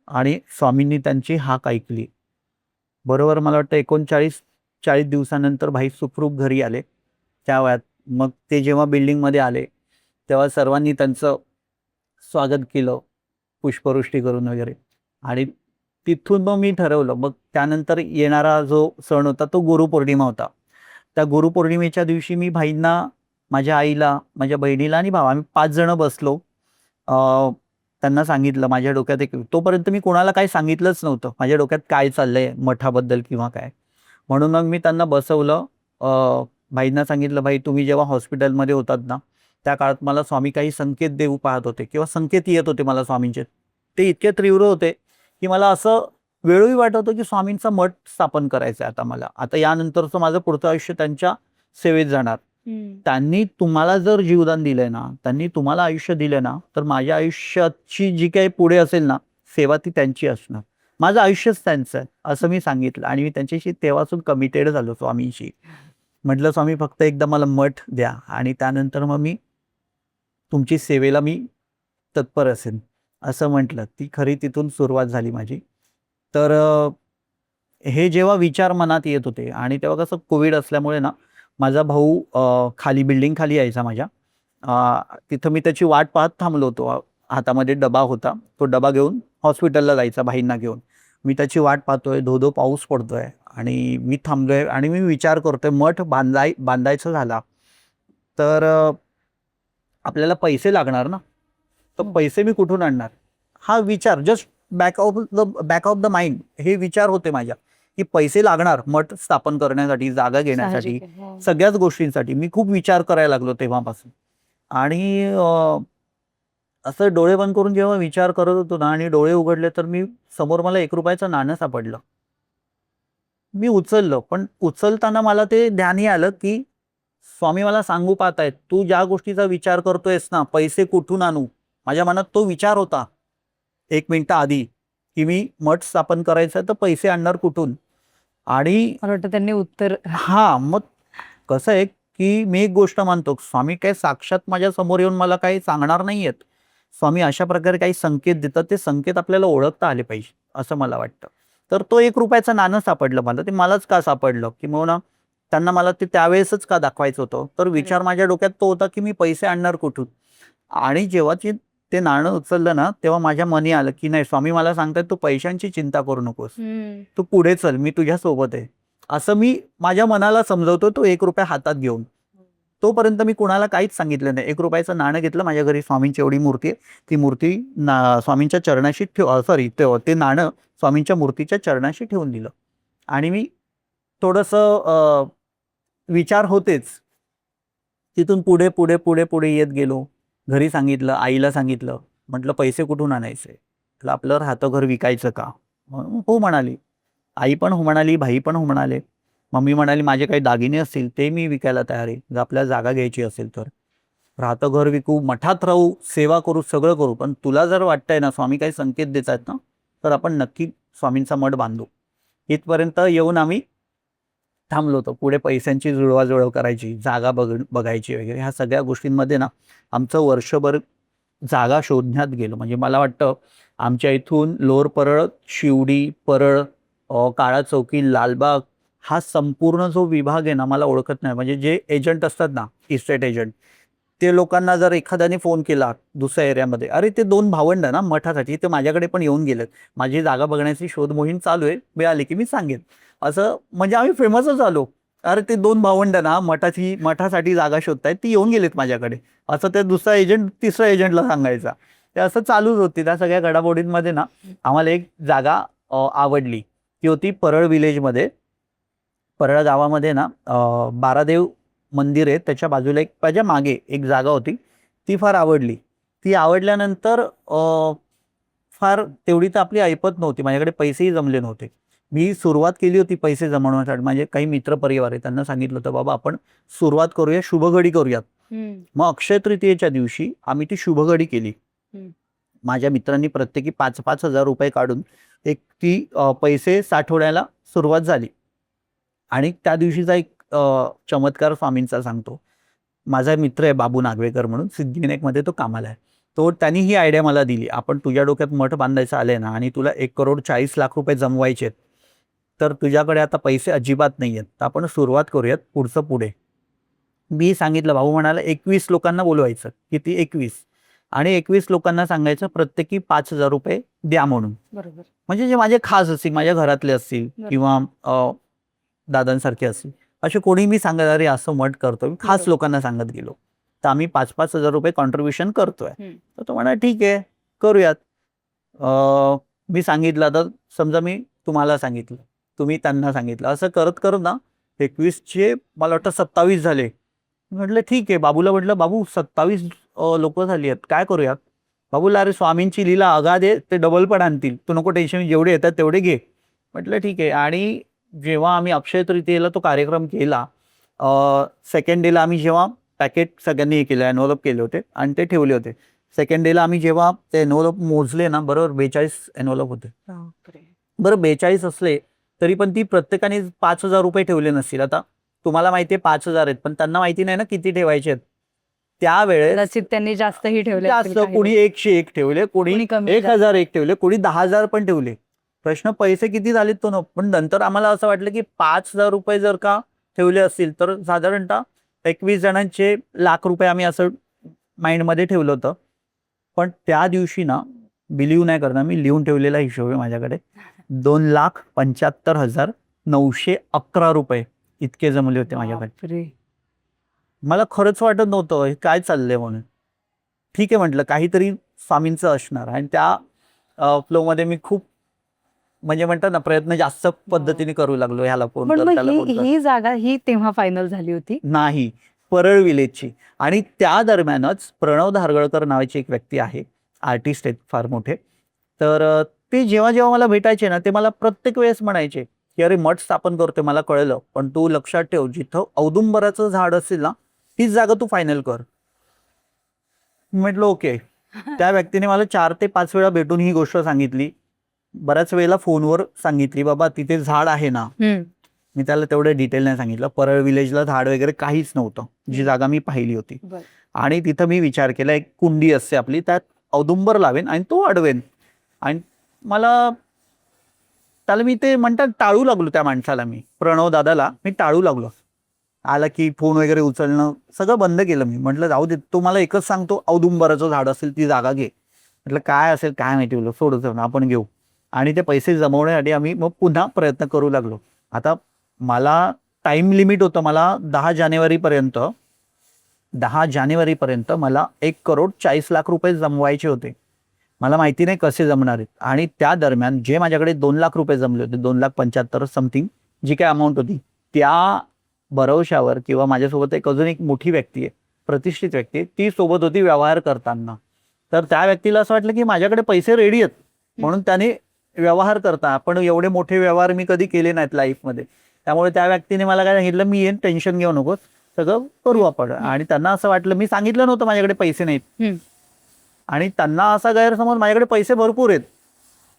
आणि स्वामींनी त्यांची हाक ऐकली. बरोबर मला वाटतं 39-40 दिवसानंतर भाई सुखरूप घरी आले त्या वयात. मग ते जेव्हा बिल्डिंगमध्ये आले तेव्हा सर्वांनी त्यांचं स्वागत केलं, पुष्पवृष्टी करून वगैरे. आणि तिथून मग मी ठरवलं, मग त्यानंतर येणारा जो सण होता तो गुरुपौर्णिमा होता. त्या गुरुपौर्णिमेच्या दिवशी मी भाईंना, माझ्या आईला, माझ्या बहिणीला आणि भावा, आम्ही 5 जण बसलो. त्यांना सांगितलं, माझ्या डोक्यात एक, तोपर्यंत मी कोणाला काही सांगितलंच नव्हतं माझ्या डोक्यात काय चाललंय मठाबद्दल किंवा काय. म्हणून मग मी त्यांना बसवलं. भाईंना सांगितलं, भाई तुम्ही जेव्हा हॉस्पिटलमध्ये होतात ना, त्या काळात मला स्वामी काही संकेत देऊ पाहत होते किंवा संकेत येत होते मला स्वामींचे. ते इतके तीव्र होते की मला असं वेळोही वाटत होतं की स्वामींचा मठ स्थापन करायचा आहे आता मला. आता यानंतरचं माझं पुढचं आयुष्य त्यांच्या सेवेत जाणार. त्यांनी तुम्हाला जर जीवदान दिलंय ना, त्यांनी तुम्हाला आयुष्य दिलं ना, तर माझ्या आयुष्याची जी काही पुढे असेल ना सेवा ती त्यांची असणार. माझं आयुष्यच त्यांचं आहे असं मी सांगितलं. आणि मी त्यांच्याशी तेव्हापासून कमिटेड झालो स्वामींशी. म्हटलं, स्वामी फक्त एकदा मला मठ द्या आणि त्यानंतर मग मी तुमची सेवेला मी तत्पर असेन असं म्हटलं. ती खरी तिथून सुरुवात झाली माझी. तर हे जेव्हा विचार मनात येत होते आणि तेव्हा कसं कोविड असल्यामुळे ना, माझा भाऊ खाली बिल्डिंग खाली यायचा माझ्या. तिथं मी त्याची वाट पाहत थांबलो होतो. हातामध्ये डबा होता, तो डबा घेऊन हॉस्पिटलला जायचा भाईंना घेऊन. मी त्याची वाट पाहतोय, धो पाऊस पडतोय आणि मी थांबलोय आणि मी विचार करतोय, मठ बांधायचं झाला तर आपल्याला पैसे लागणार ना, तर पैसे मी कुठून आणणार, हा विचार just back of the mind हे विचार होते माझ्या, की पैसे लागणार मठ स्थापन करण्यासाठी, जागा घेण्यासाठी, साहजिक आहे. हो. सगळ्याच गोष्टींसाठी मी खूप विचार करायला लागलो तेव्हापासून. आणि असं डोळे बंद करून जेव्हा विचार करत होतो ना आणि डोळे उघडले तर मी समोर मला ₹1 नाणं सापडलं. मी उचललं, पण उचलताना मला ते ध्यानी आलं, की स्वामी मला सांगू पाहतायत, "तू ज्या गोष्टीचा विचार करतोयस ना, पैसे कुठून आणू?" माझ्या मनात तो विचार होता 1 मिनिटं आधी, की मी मठ स्थापन करायचं तर पैसे आणणार कुठून? आणि मला वाटतं त्यांनी उत्तर हां, मग कसं आहे, की मी एक गोष्ट मानतो, स्वामी काय साक्षात माझ्या समोर येऊन मला काही सांगणार नाहीयेत. स्वामी अशा प्रकारे काही संकेत देतात, ते संकेत आपल्याला ओळखता आले पाहिजे, असं मला वाटतं. तर तो ₹1 नाणं सापडलं मला. ते मलाच का सापडलं? किंबहुना त्यांना मला ते त्यावेळेसच का दाखवायचं होतं? तर विचार माझ्या डोक्यात तो होता, की मी पैसे आणणार कुठून? आणि जेव्हा ते नाणं उचललं ना, तेव्हा माझ्या मनी आलं, की नाही स्वामी मला सांगतायत, "तू पैशांची चिंता करू नकोस. तू पुढे चल, मी तुझ्या सोबत आहे." असं मी माझ्या मनाला समजवतो तो ₹1 हातात घेऊन. तोपर्यंत मी कुणाला काहीच सांगितलं नाही. ₹1 नाणं घेतलं. माझ्या घरी स्वामींची एवढी मूर्ती आहे. ती मूर्ती स्वामींच्या चरणाशी सॉरी ते नाणं स्वामींच्या मूर्तीच्या चरणाशी ठेवून दिलं. आणि मी थोडंसं विचार होतेच. तिथून पुढे, पुढे, पुढे, पुढे येत गेलो. घरी सांगितलं, आईला सांगितलं. म्हटलं, "पैसे कुठून आणायचे?" म्हटलं, "आपलं राहतं घर विकायचं का?" "हो" म्हणाली. आई पण हो म्हणाली, भाई पण हो म्हणाले. मम्मी म्हणाली, "माझे काही दागिने असतील ते मी विकायला तयार आहे, जर आपल्याला जागा घ्यायची असेल तर. राहतं घर विकू, मठात राहू, सेवा करू, सगळं करू. पण तुला जर वाटतंय ना, स्वामी काही संकेत देत आहेत ना, तर आपण नक्की स्वामींचा मठ बांधू." इथपर्यंत येऊन आम्ही थांबलो होतो. पुढे पैशांची जुळवाजुळव करायची, जागा बघायची वगैरे ह्या सगळ्या गोष्टींमध्ये ना, आमचं वर्षभर जागा शोधण्यात गेलो. म्हणजे मला वाटतं आमच्या इथून लोअर परळ, शिवडी, परळ, काळा चौकी, लालबाग हा संपूर्ण जो विभाग आहे ना, मला ओळखत नाही. म्हणजे जे एजंट असतात ना, इस्टेट एजंट, ते लोकांना जर एखाद्याने फोन केला दुसऱ्या एरियामध्ये, "अरे ते 2 भावंड ना मठासाठी, ते माझ्याकडे पण येऊन गेलेत. माझी जागा बघण्याची शोध मोहीम चालू आहे. मिळाली की मी सांगेन." असं म्हणजे आम्ही फेमसच झालो. "अरे ते 2 भावंड ना मठासाठी जागा शोधतायत, ती येऊन गेलेत माझ्याकडे." असं ते दुसरा एजंट तिसऱ्या एजंटला सांगायचा. ते असं चालूच होती. त्या सगळ्या घडामोडींमध्ये ना, आम्हाला एक जागा आवडली. ती होती परळ विलेजमध्ये. परळ गावामध्ये ना बारादेव मंदिर आहे. त्याच्या बाजूला त्याच्या मागे एक जागा होती. ती फार आवडली. ती आवडल्यानंतर फार तेवढी तर आपली ऐपत नव्हती. माझ्याकडे पैसेही जमले नव्हते. मी सुरुवात केली होती पैसे जमवण्यासाठी. माझे काही मित्रपरिवार आहे. त्यांना सांगितलं होतं, "बाबा आपण सुरुवात करूया, शुभघडी करूयात." मग अक्षय तृतीयेच्या दिवशी आम्ही ती शुभघडी केली. माझ्या मित्रांनी प्रत्येकी ₹5,000 काढून एक ती पैसे साठवण्याला सुरुवात झाली. आणि त्या दिवशीचा एक चमत्कार स्वामींचा सांगतो. माझा मित्र आहे बाबू नागवेकर म्हणून, सिद्धिविनायकमध्ये तो कामाला आहे. त्यांनी ही आयडिया मला दिली. "आपण तुझ्या डोक्यात मठ बांधायचं आलंय ना आणि तुला ₹1,40,00,000 जमवायचे आहेत, तर तुझ्याकडे आता पैसे अजिबात नाही आहेत. तर आपण सुरुवात करूयात पुढचं पुढे." मी सांगितलं. भाऊ म्हणाला, "21 लोकांना बोलवायचं." किती? 21. आणि 21 लोकांना सांगायचं प्रत्येकी ₹5,000 द्या म्हणून. बरोबर. म्हणजे जे माझे खास असतील, माझ्या घरातले असतील किंवा दादांसारखे असतील, असे कोणी मी सांगत, "अरे असं मठ करतोय." खास लोकांना सांगत गेलो. तर आम्ही ₹5,000 कॉन्ट्रिब्युशन करतोय. तर तो म्हणाला, "ठीक आहे, करूयात." मी सांगितलं. आता समजा मी तुम्हाला सांगितलं, तुम्ही त्यांना सांगितलं, असं करत करत ना 21चे मला वाटतं 27 झाले. म्हटलं ठीक आहे. बाबूला म्हटलं, "बाबू 27 लोक झाली आहेत, काय करूयात?" बाबूला, "अरे स्वामींची लीला अगाध आहे, ते डबल पण आणतील, तू नको टेन्शन, जेवढे येतात तेवढे घे." म्हटलं ठीक आहे. आणि जेव्हा आम्ही अक्षय तृतीयेला तो कार्यक्रम केला, सेकंड डेला आम्ही जेव्हा पॅकेट सगळ्यांनी हे केलं, एनव्हलप केले होते आणि ते ठेवले होते. सेकंड डेला आम्ही जेव्हा ते एनव्हलप मोजले ना, बरोबर 42 एनव्हलप होते. बरं 42 असले तरी पण ती प्रत्येकाने ₹5,000 ठेवले नसतील. आता तुम्हाला माहिती आहे 5,000 आहेत, पण त्यांना माहिती नाही ना किती ठेवायचे आहेत. त्यावेळेस कदाचित त्यांनी जास्तही ठेवले असतील जास्त, काही कोणी लोक. 101 ठेवले, कोणी कोणी कमी 1,001 ठेवले, कोणी 10,000 पण ठेवले. प्रश्न पैसे किती झालेत तो नको. पण नंतर आम्हाला असं वाटलं की ₹5,000 जर का ठेवले असतील तर साधारणतः 21 जणांचे ₹1,00,000 आम्ही असं माइंडमध्ये ठेवलं होतं. पण त्या दिवशी ना, बिलीव्ह नाही करणार, मी लिहून ठेवलेला हिशोब आहे माझ्याकडे, ₹2,75,911 इतके जमले होते माझ्याकडे. बापरे. मला खरंच वाटत नव्हतं हे काय चाललंय म्हणून. ठीक आहे म्हटलं, काहीतरी स्वामींचं असणार. आणि त्या फ्लोमध्ये मी खूप म्हणजे म्हणतात ना प्रयत्न जास्त पद्धतीने करू लागलो, ह्याला फोन पण कर, मग त्याला फोन कर. ही जागा ही तेव्हा फायनल झाली होती? नाही, परळ विलेजची. आणि त्या दरम्यानच प्रणव धारगळकर नावाची एक व्यक्ती आहे, आर्टिस्ट आहेत फार मोठे. तर ते जेव्हा जेव्हा मला भेटायचे ना, ते मला प्रत्येक वेळेस म्हणायचे की अरे मठ स्थापन करतोय मला कळलं, पण तू लक्षात ठेव जिथं औदुंबराचं झाड असेल ना तीच जागा तू फायनल कर. म्हटलं ओके. त्या व्यक्तीने मला 4 ते 5 वेळा भेटून ही गोष्ट सांगितली. बऱ्याच वेळेला फोनवर सांगितली, बाबा तिथे झाड आहे ना. मी त्याला तेवढं डिटेल नाही सांगितलं. परळ विलेजला झाड वगैरे काहीच नव्हतं, जी जागा मी पाहिली होती. आणि तिथं मी विचार केला, एक कुंडी असते आपली, त्यात औदुंबर लावेन आणि तो अडवेन. आणि मला त्याला मी ते म्हणतात टाळू लागलो, त्या माणसाला मी, प्रणव दादाला मी टाळू लागलो. आला की फोन वगैरे उचलणं सगळं बंद केलं मी. म्हटलं जाऊ दे, तो मला एकच सांगतो औदुंबराचं झाड असेल ती जागा घे. म्हटलं काय असेल काय माहिती, बोललो सोडच आपण घेऊ. आणि ते पैसे जमवण्यासाठी आम्ही मग पुन्हा प्रयत्न करू लागलो. आता मला टाइम लिमिट होतं, मला 10 जानेवारीपर्यंत मला 1,40,40,00,000 रुपये जमवायचे होते. मला माहिती नाही कसे जमणार आहेत. आणि त्या दरम्यान जे माझ्याकडे 2 लाख रुपये जमले होते, 2,75,000 समथिंग जी काय अमाऊंट होती, त्या भरवशावर किंवा माझ्यासोबत एक अजून एक मोठी व्यक्ती आहे, प्रतिष्ठित व्यक्ती आहे, ती सोबत होती व्यवहार करताना. तर त्या व्यक्तीला असं वाटलं की माझ्याकडे पैसे रेडी आहेत म्हणून त्याने व्यवहार करता, पण एवढे मोठे व्यवहार मी कधी केले नाहीत लाईफमध्ये. त्यामुळे त्या व्यक्तीने मला काय सांगितलं, मी येईन, टेन्शन घेऊ नकोस, सगळं करू आपण. आणि त्यांना असं वाटलं, मी सांगितलं नव्हतं माझ्याकडे पैसे नाहीत, आणि त्यांना असा गैरसमज माझ्याकडे पैसे भरपूर आहेत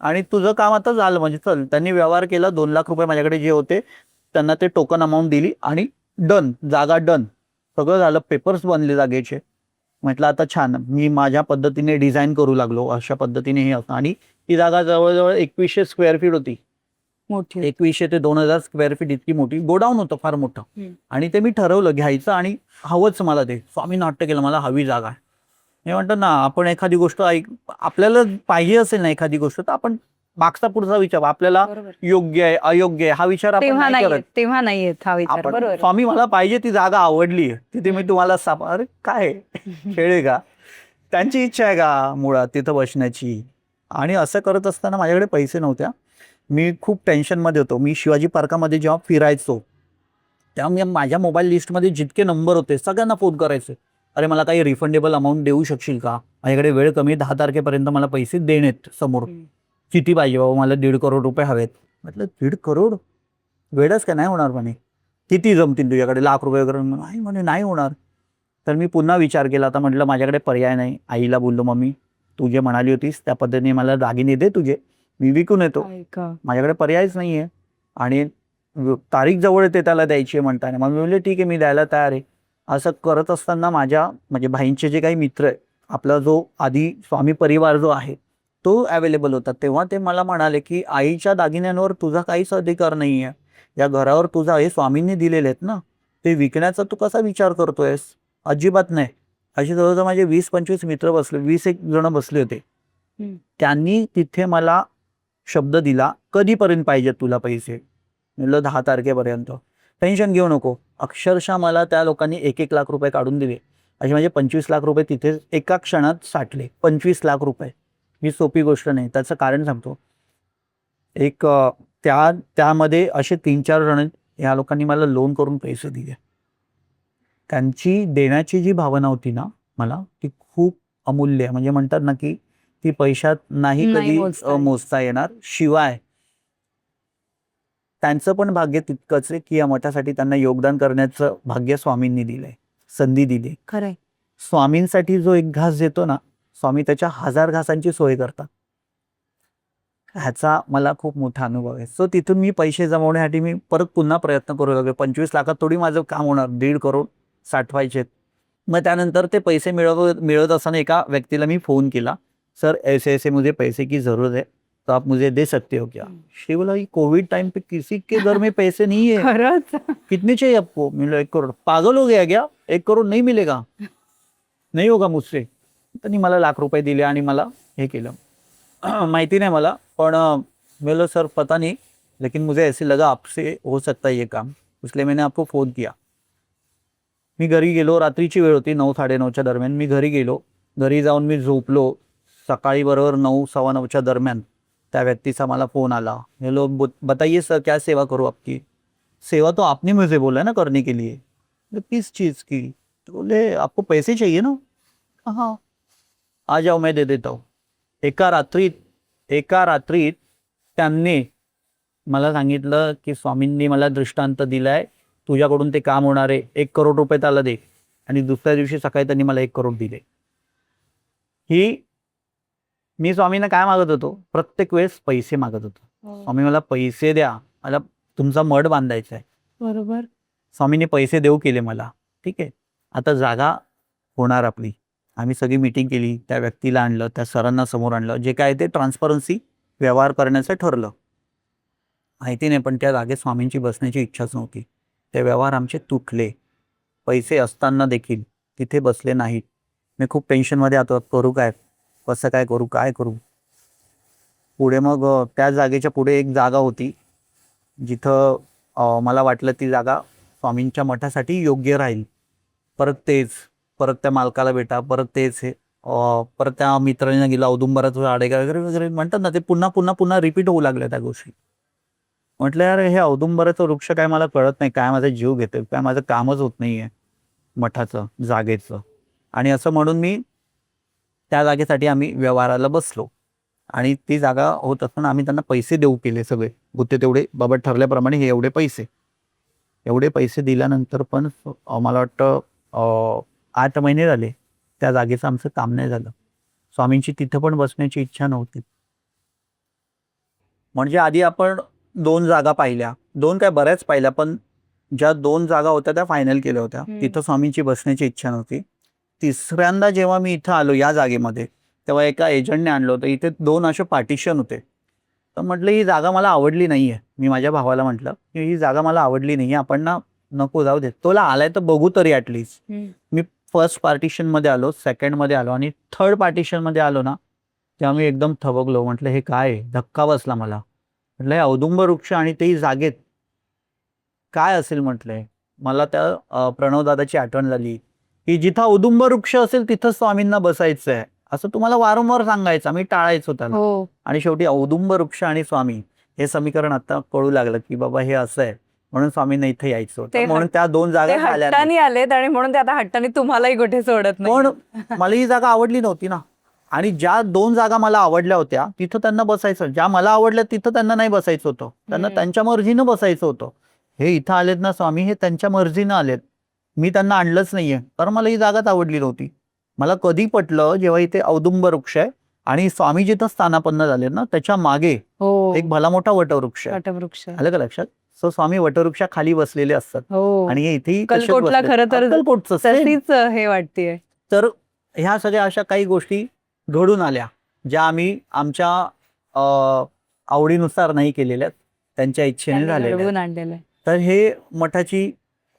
आणि तुझं काम आता झालं म्हणजे चल. त्यांनी व्यवहार केला, 2 लाख रुपये माझ्याकडे जे होते त्यांना ते टोकन अमाऊंट दिली आणि डन, जागा डन, सगळं झालं, पेपर्स बनले जागेचे. म्हटलं आता छान, मी माझ्या पद्धतीने डिझाईन करू लागलो, अशा पद्धतीने हे असं. आणि ती जागा जवळजवळ 2100 स्क्वेअर फीट होती, मोठी 2100 ते 2000 स्क्वेअर फीट इतकी मोठी. गोडाऊन होतं फार मोठं. आणि ते मी ठरवलं घ्यायचं आणि हवंच मला ते. स्वामी नाट्य केलं, मला हवी जागा आहे. हे म्हणतात ना, आपण एखादी गोष्ट आपल्याला पाहिजे असेल ना एखादी गोष्ट, तर आपण मागचा पुढचा विचार, आपल्याला योग्य आहे अयोग्य आहे हा विचार आपण तेव्हा नाही नाही करत. तेव्हा नाही येत हा विचार. आपण बरोबर. स्वामी मला पाहिजे ती जागा आवडली, तिथे मी तुम्हाला अरे काय खेळ आहे का, त्यांची इच्छा आहे का मुळात तिथं बसण्याची. आणि असं करत असताना माझ्याकडे पैसे नव्हत्या, मी खूप टेन्शनमध्ये होतो. मी शिवाजी पार्कामध्ये जेव्हा फिरायचो तेव्हा मी माझ्या मोबाईल लिस्टमध्ये जितके नंबर होते सगळ्यांना फोन करायचे, अरे मला काही रिफंडेबल अमाऊंट देऊ शकशील का, माझ्याकडे वेळ कमी, 10 तारखेपर्यंत मला पैसे देणेत समोर, किती पाहिजे बाबा, मला 1.5 करोड रुपये हवेत. म्हटलं 1.5 करोड, वेळच काय, नाही होणार म्हणे. किती जमतील तुझ्याकडे, लाख रुपये वगैरे, नाही म्हणे नाही होणार. तर मी पुन्हा विचार केला, आता म्हटलं माझ्याकडे पर्याय नाही. आईला बोललो, मम्मी तू जे म्हणाली होतीस त्या पद्धतीने मला दागिने दे तुझे, मी विकून येतो, माझ्याकडे पर्यायच नाही आहे. आणि तारीख जवळ येते त्याला द्यायची आहे म्हणताना, मग मी बोलले ठीक आहे मी द्यायला तयार आहे. असं करत असताना माझ्या म्हणजे भाईंचे जे काही मित्र आहे, आपला जो आधी स्वामी परिवार जो आहे तो अवेलेबल होता. तेव्हा ते मला म्हणाले की आईच्या दागिन्यांवर तुझा काहीच अधिकार नाही आहे, या घरावर तुझा हे स्वामींनी दिलेले आहेत ना, ते विकण्याचा तू कसा विचार करतोयस, अजिबात नाही. अशी जवळजवळ माझे 20-25 मित्र बसले, 20 जण बसले होते. त्यांनी तिथे मला शब्द दिला, कधीपर्यंत पाहिजे तुला पैसे. म्हणलं 10 तारखेपर्यंत, टेन्शन घेऊ नको. अक्षरशः मला त्या लोकांनी 1-1 लाख रुपये काढून दिले. असे म्हणजे 25 लाख रुपये तिथे एका क्षणात साठले. 25 लाख रुपये ही सोपी गोष्ट नाही. त्याचं कारण सांगतो. एक त्यामध्ये असे 3-4 जण ह्या लोकांनी मला लोन करून पैसे दिले. त्यांची देण्याची जी भावना होती ना मला, ती खूप अमूल्य आहे. म्हणजे म्हणतात ना की ती पैशात नाही कधी मोजता येणार. शिवाय त्यांचं पण भाग्य तितकंच आहे की या मठासाठी त्यांना योगदान करण्याचं भाग्य स्वामींनी दिलंय, संधी दिली. खरंय. स्वामींसाठी जो एक घास देतो ना, स्वामी त्याच्या 1000 घासांची सोय करतात. ह्याचा मला खूप मोठा अनुभव आहे. सो तिथून मी पैसे जमवण्यासाठी मी परत पुन्हा प्रयत्न करू लागलो. 25 लाखात थोडी माझं काम होणार, 1.5 करोड साठवायचे. मग त्यानंतर ते पैसे मिळवत असताना एका व्यक्तीला मी फोन केला, सर ऐसे ऐसे मुझे पैसे की जरूरत है, तो आप मुझे दे सकते हो क्या. शी बोला कोविड टाइम पे किसी के घर में पैसे नहीं है, खरंच. कितने चाहिए आपको. मैं 1 करोड. पागल हो गया क्या, 1 करोड नहीं मिलेगा, नहीं होगा मुझसे. त्यांनी मला लाख रुपये दिले आणि मला हे केलं. माहिती नाही मला, पण बोलो सर पता नहीं, लेकिन मुझे ऐसे लगा आपसे हो सकता है ये काम, इसलिए मैंने आपको फोन किया. मी घरी गेलो, रात्रीची वेळ होती, 9-9:30च्या दरम्यान. मी घरी गेलो, घरी जाऊन मी झोपलो. सकाळी बरोबर 9-9:15च्या दरम्यान त्या व्यक्तीचा मला फोन आला, हेलो बताइए सर क्या सेवा करूँ आपकी? सेवा तो आपने मुझे बोला ना करने के लिए। बोले, किस चीज़ की? तो बोले आपको पैसे चाहिए ना? हाँ, आ जाओ मैं दे देता हूँ। एका रात्रीत त्यांनी मला सांगितलं की स्वामींनी मला दृष्टांत दिलाय, तुझ्याकडून ते काम होणार आहे, 1 करोड रुपये त्याला दे. आणि दुसऱ्या दिवशी सकाळी त्यांनी मला 1 करोड दिले. ही मी स्वामींना काय मागत होतो, प्रत्येक वेळेस पैसे मागत होतो. स्वामी मला पैसे द्या, मला तुमचा मठ बांधायचा आहे. बरोबर. स्वामींनी पैसे देऊ केले मला. ठीक आहे, आता जागा होणार आपली. आम्ही सगळी मीटिंग केली, त्या व्यक्तीला आणलं, त्या सरांना समोर आणलं, जे काय ते ट्रान्सपरन्सी व्यवहार करण्याचं ठरलं. माहिती नाही, पण त्या जागेत स्वामींची बसण्याची इच्छाच नव्हती. ते व्यवहार आमचे तुटले. पैसे असताना देखील तिथे बसले नाहीत. मी खूप टेन्शनमध्ये आता करू काय, कसं काय करू, काय करू. पुढे मग त्या जागेच्या पुढे एक जागा होती, जिथं मला वाटलं ती जागा स्वामींच्या मठासाठी योग्य राहील. परत त्या मालकाला भेटा, परत तेच हे परत त्या मित्रांना गेलो, औदुंबराचं आडेगा वगैरे वगैरे म्हणतात ना, ते पुन्हा पुन्हा पुन्हा रिपीट होऊ लागल्या त्या गोष्टी. म्हटलं यार, हे औदुंबराचं वृक्ष काय मला कळत नाही, काय माझा जीव घेतोय, काय माझं कामच होत नाहीये मठाचं, जागेचं. आणि असं म्हणून मी त्या जागेसाठी आम्ही व्यवहाराला बसलो. आणि ती जागा होत असताना आम्ही त्यांना पैसे देऊ केले सगळे, होते तेवढे बाबा ठरल्याप्रमाणे हे एवढे पैसे दिल्यानंतर पण मला वाटतं 8 महिने झाले त्या जागेचं आमचं काम नाही झालं. स्वामींची तिथं पण बसण्याची इच्छा नव्हती. म्हणजे आधी आपण 2 जागा पाहिल्या, 2 काय बऱ्याच पाहिल्या, पण ज्या 2 जागा होत्या त्या फायनल केल्या होत्या. तिथं स्वामींची बसण्याची इच्छा नव्हती. तिसऱ्यांदा जेव्हा मी इथं आलो या जागेमध्ये, तेव्हा एका एजंटने आणलं होतं. इथे 2 असे पार्टिशन होते. तर म्हटलं ही जागा मला आवडली नाहीये. मी माझ्या भावाला म्हटलं की ही जागा मला आवडली नाहीये, आपण ना नको जाऊ दे, तोला आलाय तर बघू तरी ॲटलिस्ट. मी फर्स्ट पार्टिशनमध्ये आलो, सेकंडमध्ये आलो आणि थर्ड पार्टिशनमध्ये आलो ना, तेव्हा मी एकदम थबकलो. म्हटलं हे काय आहे? धक्का बसला मला. म्हटलं हे औदुंबर वृक्ष आणि तेही जागेत काय असेल म्हटलंय. मला त्या प्रणवदादाची आठवण झाली की जिथं औदुंबर वृक्ष असेल तिथं स्वामींना बसायचं आहे, असं तुम्हाला वारंवार सांगायचं, मी टाळायचो त्याला. हो. आणि शेवटी औदुंबर वृक्ष आणि स्वामी हे समीकरण आता कळू लागलं की बाबा हे असं आहे, म्हणून स्वामींना इथे यायचं होतं. म्हणून त्या 2 जागा ते झाल्या. हट्टानी आलेत आणि म्हणून ते आता हट्टानी तुम्हालाही कुठे सोडत नाही. पण मला ही जागा आवडली नव्हती ना. आणि ज्या 2 जागा मला आवडल्या होत्या तिथं त्यांना बसायचं, ज्या मला आवडल्या तिथं त्यांना नाही बसायचं होतं, त्यांना त्यांच्या मर्जीनं बसायचं होतं. हे इथं आलेत ना स्वामी, हे त्यांच्या मर्जीनं आलेत, मी त्यांना आणलंच नाहीये, कारण मला ही जागाच आवडली नव्हती. मला कधी पटलं जेव्हा इथे औदुंबर वृक्ष आहे आणि स्वामी जिथं स्थानापन्न झाले ना त्याच्या मागे हो. एक भला मोठा वटवृक्ष आहे. वटवृक्ष. आलं का लक्षात? सो स्वामी वटवृक्षाखाली बसलेले असतात. हो. आणि हे इथेही तसेच कलकोटला बसलेत. खरं तर अक्कलकोटचं same. तशीच हे वाटतेय. तर ह्या सगळ्या अशा काही गोष्टी घडून आल्या, ज्या आम्ही आमच्या आवडीनुसार नाही केलेल्या, त्यांच्या इच्छेने झालेल्या. घडवून आणलेलं आहे. तर हे मठाची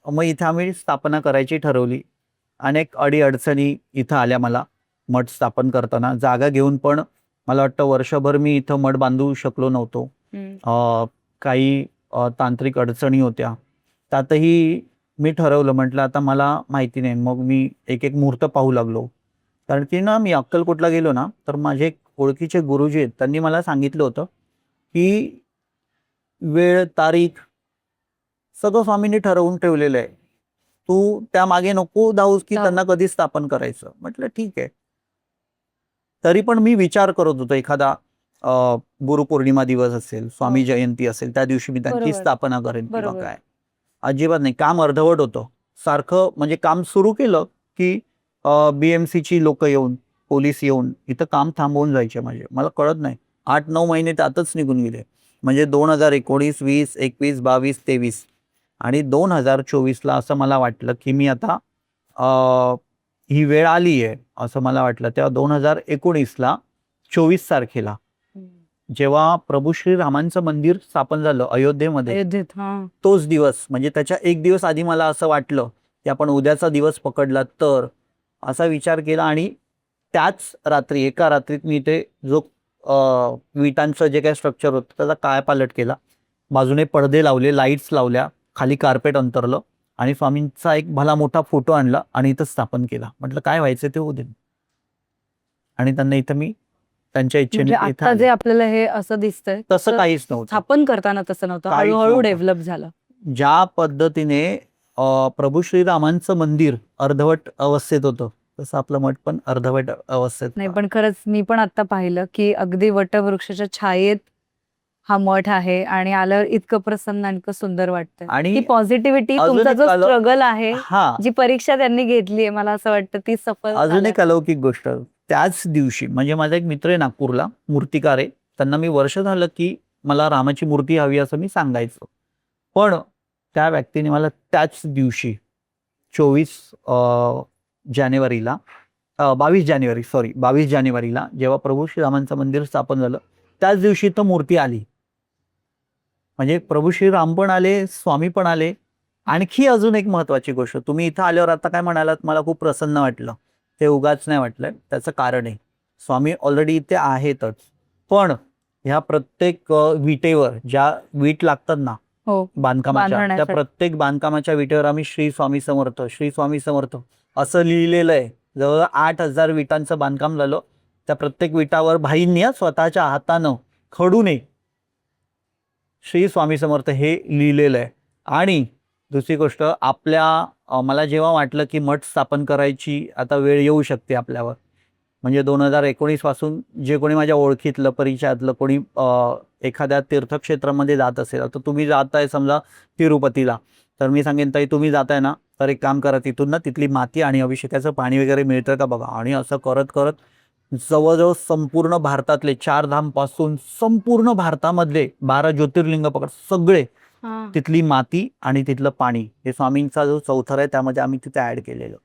मग इथं आम्ही स्थापना करायची ठरवली. अनेक अडीअडचणी इथं आल्या मला मठ स्थापन करताना. जागा घेऊन पण मला वाटतं वर्षभर मी इथं मठ बांधू शकलो नव्हतो. काही तांत्रिक अडचणी होत्या. त्यातही मी ठरवलं, म्हटलं आता मला माहिती नाही. मग मी एक मुहूर्त पाहू लागलो. कारण की ना मी अक्कलकोटला गेलो ना, तर माझे एक ओळखीचे गुरुजी आहेत, त्यांनी मला सांगितलं होतं की वेळ तारीख सगळं स्वामींनी ठरवून ठेवलेलं आहे, तू त्यामागे नको धावूस की त्यांना कधी स्थापन करायचं. म्हटलं ठीक आहे. तरी पण मी विचार करत होतो, एखादा गुरुपौर्णिमा दिवस असेल, स्वामी जयंती असेल, त्या दिवशी मी त्यांची स्थापना करेन किंवा काय. अजिबात नाही. काम अर्धवट होतं सारखं. म्हणजे काम सुरू केलं की BMCची लोक येऊन, पोलीस येऊन इथं काम थांबवून जायचे माझे. मला कळत नाही, 8-9 महिने त्यातच निघून गेले. म्हणजे 2019, 20, 21, 22, 23 आणि 2024ला असं मला वाटलं की मी आता ही वेळ आली आहे असं मला वाटलं. तेव्हा 2019ला 24 तारखेला जेव्हा प्रभू श्रीरामांचं मंदिर स्थापन झालं अयोध्येमध्ये, तोच दिवस, म्हणजे त्याच्या 1 दिवस आधी मला असं वाटलं की आपण उद्याचा दिवस पकडला तर, असा विचार केला. आणि त्याच रात्री, एका रात्रीत मी ते जो विटांचं जे काही स्ट्रक्चर होतं त्याचा कायापालट केला. बाजूने पडदे लावले, लाईट्स लावल्या, खाली कार्पेट अंतरलं आणि स्वामींचा एक भला मोठा फोटो आणला आणि इथं स्थापन केला. म्हटलं काय व्हायचं ते होऊ दे. आणि त्यांना इथं मी त्यांच्या इच्छेने म्हणजे इथं आता जे आले. आपल्याला हे असं दिसतंय तसं काहीच नव्हतं. स्थापन करताना तसं नव्हतं, काहीच हळूहळू नव्हतं. डेव्हलप झालं. ज्या पद्धतीने प्रभू श्रीरामांचं मंदिर अर्धवट अवस्थेत होतं, तसं आपलं मठ पण अर्धवट अवस्थेत नाही पण खरंच मी पण आता पाहिलं की अगदी वटवृक्षाच्या छायेत हा मठ आहे आणि आल्यावर इतकं प्रसन्न आणि इतकं सुंदर वाटतंय. आणि ती पॉझिटिव्हिटी, अजून तुमचा एक जो स्ट्रगल आहे, हा जी परीक्षा त्यांनी घेतली आहे, मला असं वाटतं ती सफल अजून झाल्या. एक अलौकिक गोष्ट, त्याच दिवशी म्हणजे माझा एक मित्र आहे नागपूरला, मूर्तिकार आहे. त्यांना मी वर्ष झालं की मला रामाची मूर्ती हवी असं मी सांगायचो. पण त्या व्यक्तीने मला त्याच दिवशी 24 जानेवारीला 22 जानेवारीला जेव्हा प्रभू श्रीरामांचं मंदिर स्थापन झालं, त्याच दिवशी तर मूर्ती आली. म्हणजे प्रभू श्रीराम पण आले, स्वामी पण आले. आणखी अजून एक महत्वाची गोष्ट, तुम्ही इथं आल्यावर आता काय म्हणालात, मला खूप प्रसन्न वाटलं. ते उगाच नाही वाटलं, त्याचं कारण आहे. स्वामी ऑलरेडी इथे आहेतच. पण ह्या प्रत्येक विटेवर ज्या वीट लागतात ना हो, बांधकामाच्या, त्या बांधण्यासाठी. प्रत्येक बांधकामाच्या विटेवर आम्ही श्री स्वामी समर्थ, श्री स्वामी समर्थ असं लिहिलेलं आहे. जवळ 8,000 विटांचं बांधकाम झालं. त्या प्रत्येक विटावर भाईंनी स्वतःच्या हातानं खडूने श्री स्वामी समर्थ हे लिहिलेलं आहे. आणि दुसरी गोष्ट, मला जेव्हा वाटलं की मठ स्थापन करायची आता वेळ येऊ शकते आपल्यावर, म्हणजे 2019 पासून जे कोणी माझ्या ओळखीतलं परिचयातलं कोणी एखाद्या तीर्थक्षेत्रामध्ये जात असेल, आता तुम्ही जाताय समजा तिरुपतीला, तर मी सांगेन ताई तुम्ही जाताय ना, तर एक काम करा, तिथून ना तिथली माती आणि अभिषेकाचं पाणी वगैरे मिळतं का बघा. आणि असं करत करत जवळजवळ संपूर्ण भारतातले 4 धाम पासून संपूर्ण भारतामधले 12 ज्योतिर्लिंग पकड सगळे, तिथली माती आणि तिथलं पाणी, हे स्वामींचा जो चौथर आहे त्यामध्ये आम्ही तिथे ऍड केलेलं.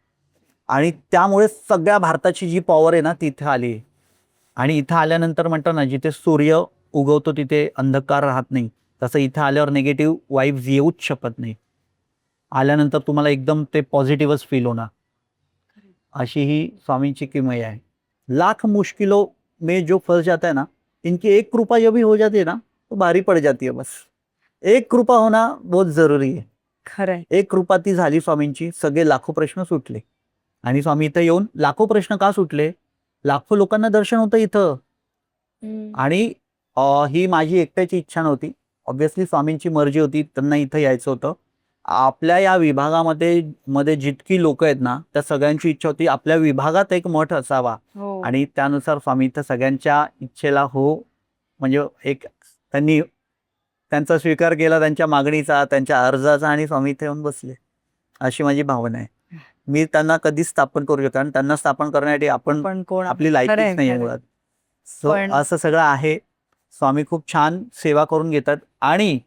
आणि त्यामुळे सगळ्या भारताची जी पॉवर आहे ना ती इथे आली. आणि इथं आल्यानंतर म्हणतो ना, जिथे सूर्य उगवतो तिथे अंधकार राहत नाही, तसं इथं आल्यावर निगेटिव्ह वाईब्स येऊच शकत नाही. आल्यानंतर तुम्हाला एकदम ते पॉझिटिव्हच फील होणार. अशी ही स्वामींची किमया है. लाख मुश्किलों में जो फंस जाता है ना, इनकी एक कृपा जब भी हो जाती है ना, तो भारी पड़ जाती है. बस एक कृपा होना बहुत जरुरी है. खरंय. एक कृपा ती झाली स्वामींची, सगळे लाखो प्रश्न सुटले. आणि स्वामी इथं येऊन लाखो प्रश्न का सुटले, लाखो लोकांना दर्शन होतं इथं. आणि ही माझी एकट्याची इच्छा नव्हती, ऑब्व्हियसली स्वामींची मर्जी होती, त्यांना इथं यायचं होतं. आपल्या या विभागामध्ये जितकी लोक आहेत ना, त्या सगळ्यांची इच्छा होती आपल्या विभागात एक मठ असावा. हो. आणि त्यानुसार स्वामी इथं सगळ्यांच्या इच्छेला हो म्हणजे एक त्यांनी त्यांचा स्वीकार केला, त्यांच्या मागणीचा, त्यांच्या अर्जाचा, आणि स्वामी इथे येऊन बसले. अशी माझी भावना आहे. मी त्यांना कधीच स्थापन करू शकतो, कारण त्यांना स्थापन करण्यासाठी आपण पण कोण आपली लायकीच खरंय, नाही आहे खरंय. मुळात. सो पण- असं सगळं आहे. स्वामी खूप छान सेवा करून घेतात. आणि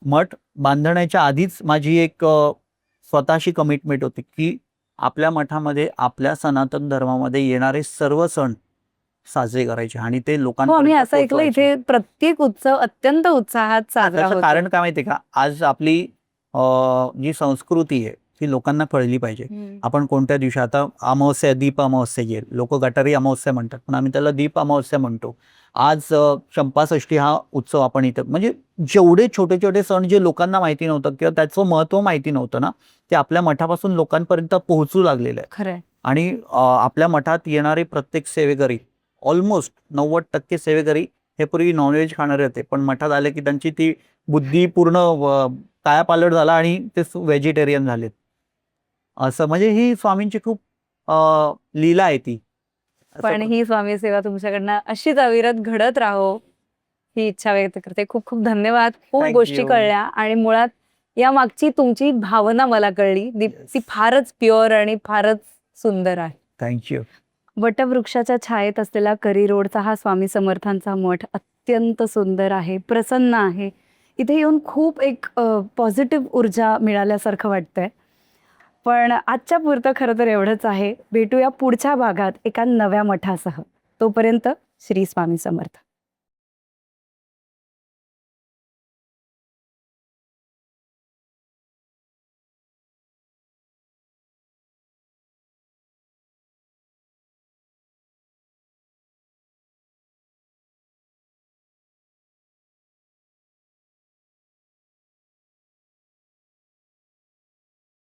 मठ बांधण्याच्या आधीच माझी एक स्वतःशी कमिटमेंट होती की आपल्या मठामध्ये आपल्या सनातन धर्मामध्ये येणारे सर्व सण साजरे करायचे आणि ते हो, आम्ही लोकांपर्यंत असं ऐकलं पोहोचवायचे. इथे प्रत्येक उत्सव अत्यंत उत्साहात साजरा त्याचं होतो. कारण काय माहितीये का, आज आपली जी संस्कृती आहे ती लोकांना कळली पाहिजे. आपण कोणत्या दिवशी, आता अमावस्या, दीप अमावस्या येईल, लोक गटारी अमावस्या म्हणतात, पण आम्ही त्याला दीप अमावस्या म्हणतो. आज चंपाषष्ठी हा उत्सव आपण इथं, म्हणजे जेवढे छोटे छोटे सण जे लोकांना माहिती नव्हतं किंवा त्याचं महत्व माहिती नव्हतं ना, ते आपल्या मठापासून लोकांपर्यंत पोहोचू लागलेलं आहे. खरंय. आणि आपल्या मठात येणारे प्रत्येक सेवेकरी, ऑलमोस्ट 90% सेवेकरी हे पूर्वी नॉनव्हेज खाणारे होते, पण मठात आले की त्यांची ती बुद्धी पूर्ण कायापालट झाला आणि ते व्हेजिटेरियन झालेत. असं म्हणजे ही स्वामींची खूप लीला आहे ती. असं पण ही स्वामी सेवा तुमच्याकडनं अशीच अविरत घडत राहो ही इच्छा व्यक्त करते. खूप खूप धन्यवाद. खूप Thank गोष्टी you. कळल्या आणि मुळात या मागची तुमची भावना मला कळली. ती फारच प्युअर आणि फारच सुंदर आहे. थँक्यू. वटवृक्षाच्या छायेत असलेला करी रोडचा हा स्वामी समर्थांचा मठ अत्यंत सुंदर आहे, प्रसन्न आहे. इथे येऊन खूप एक पॉझिटिव्ह ऊर्जा मिळाल्यासारखं वाटतंय. पण आजच्या पुरतं खरं तर एवढंच आहे. भेटूया पुढच्या भागात एका नव्या मठासह. तोपर्यंत श्री स्वामी समर्थ.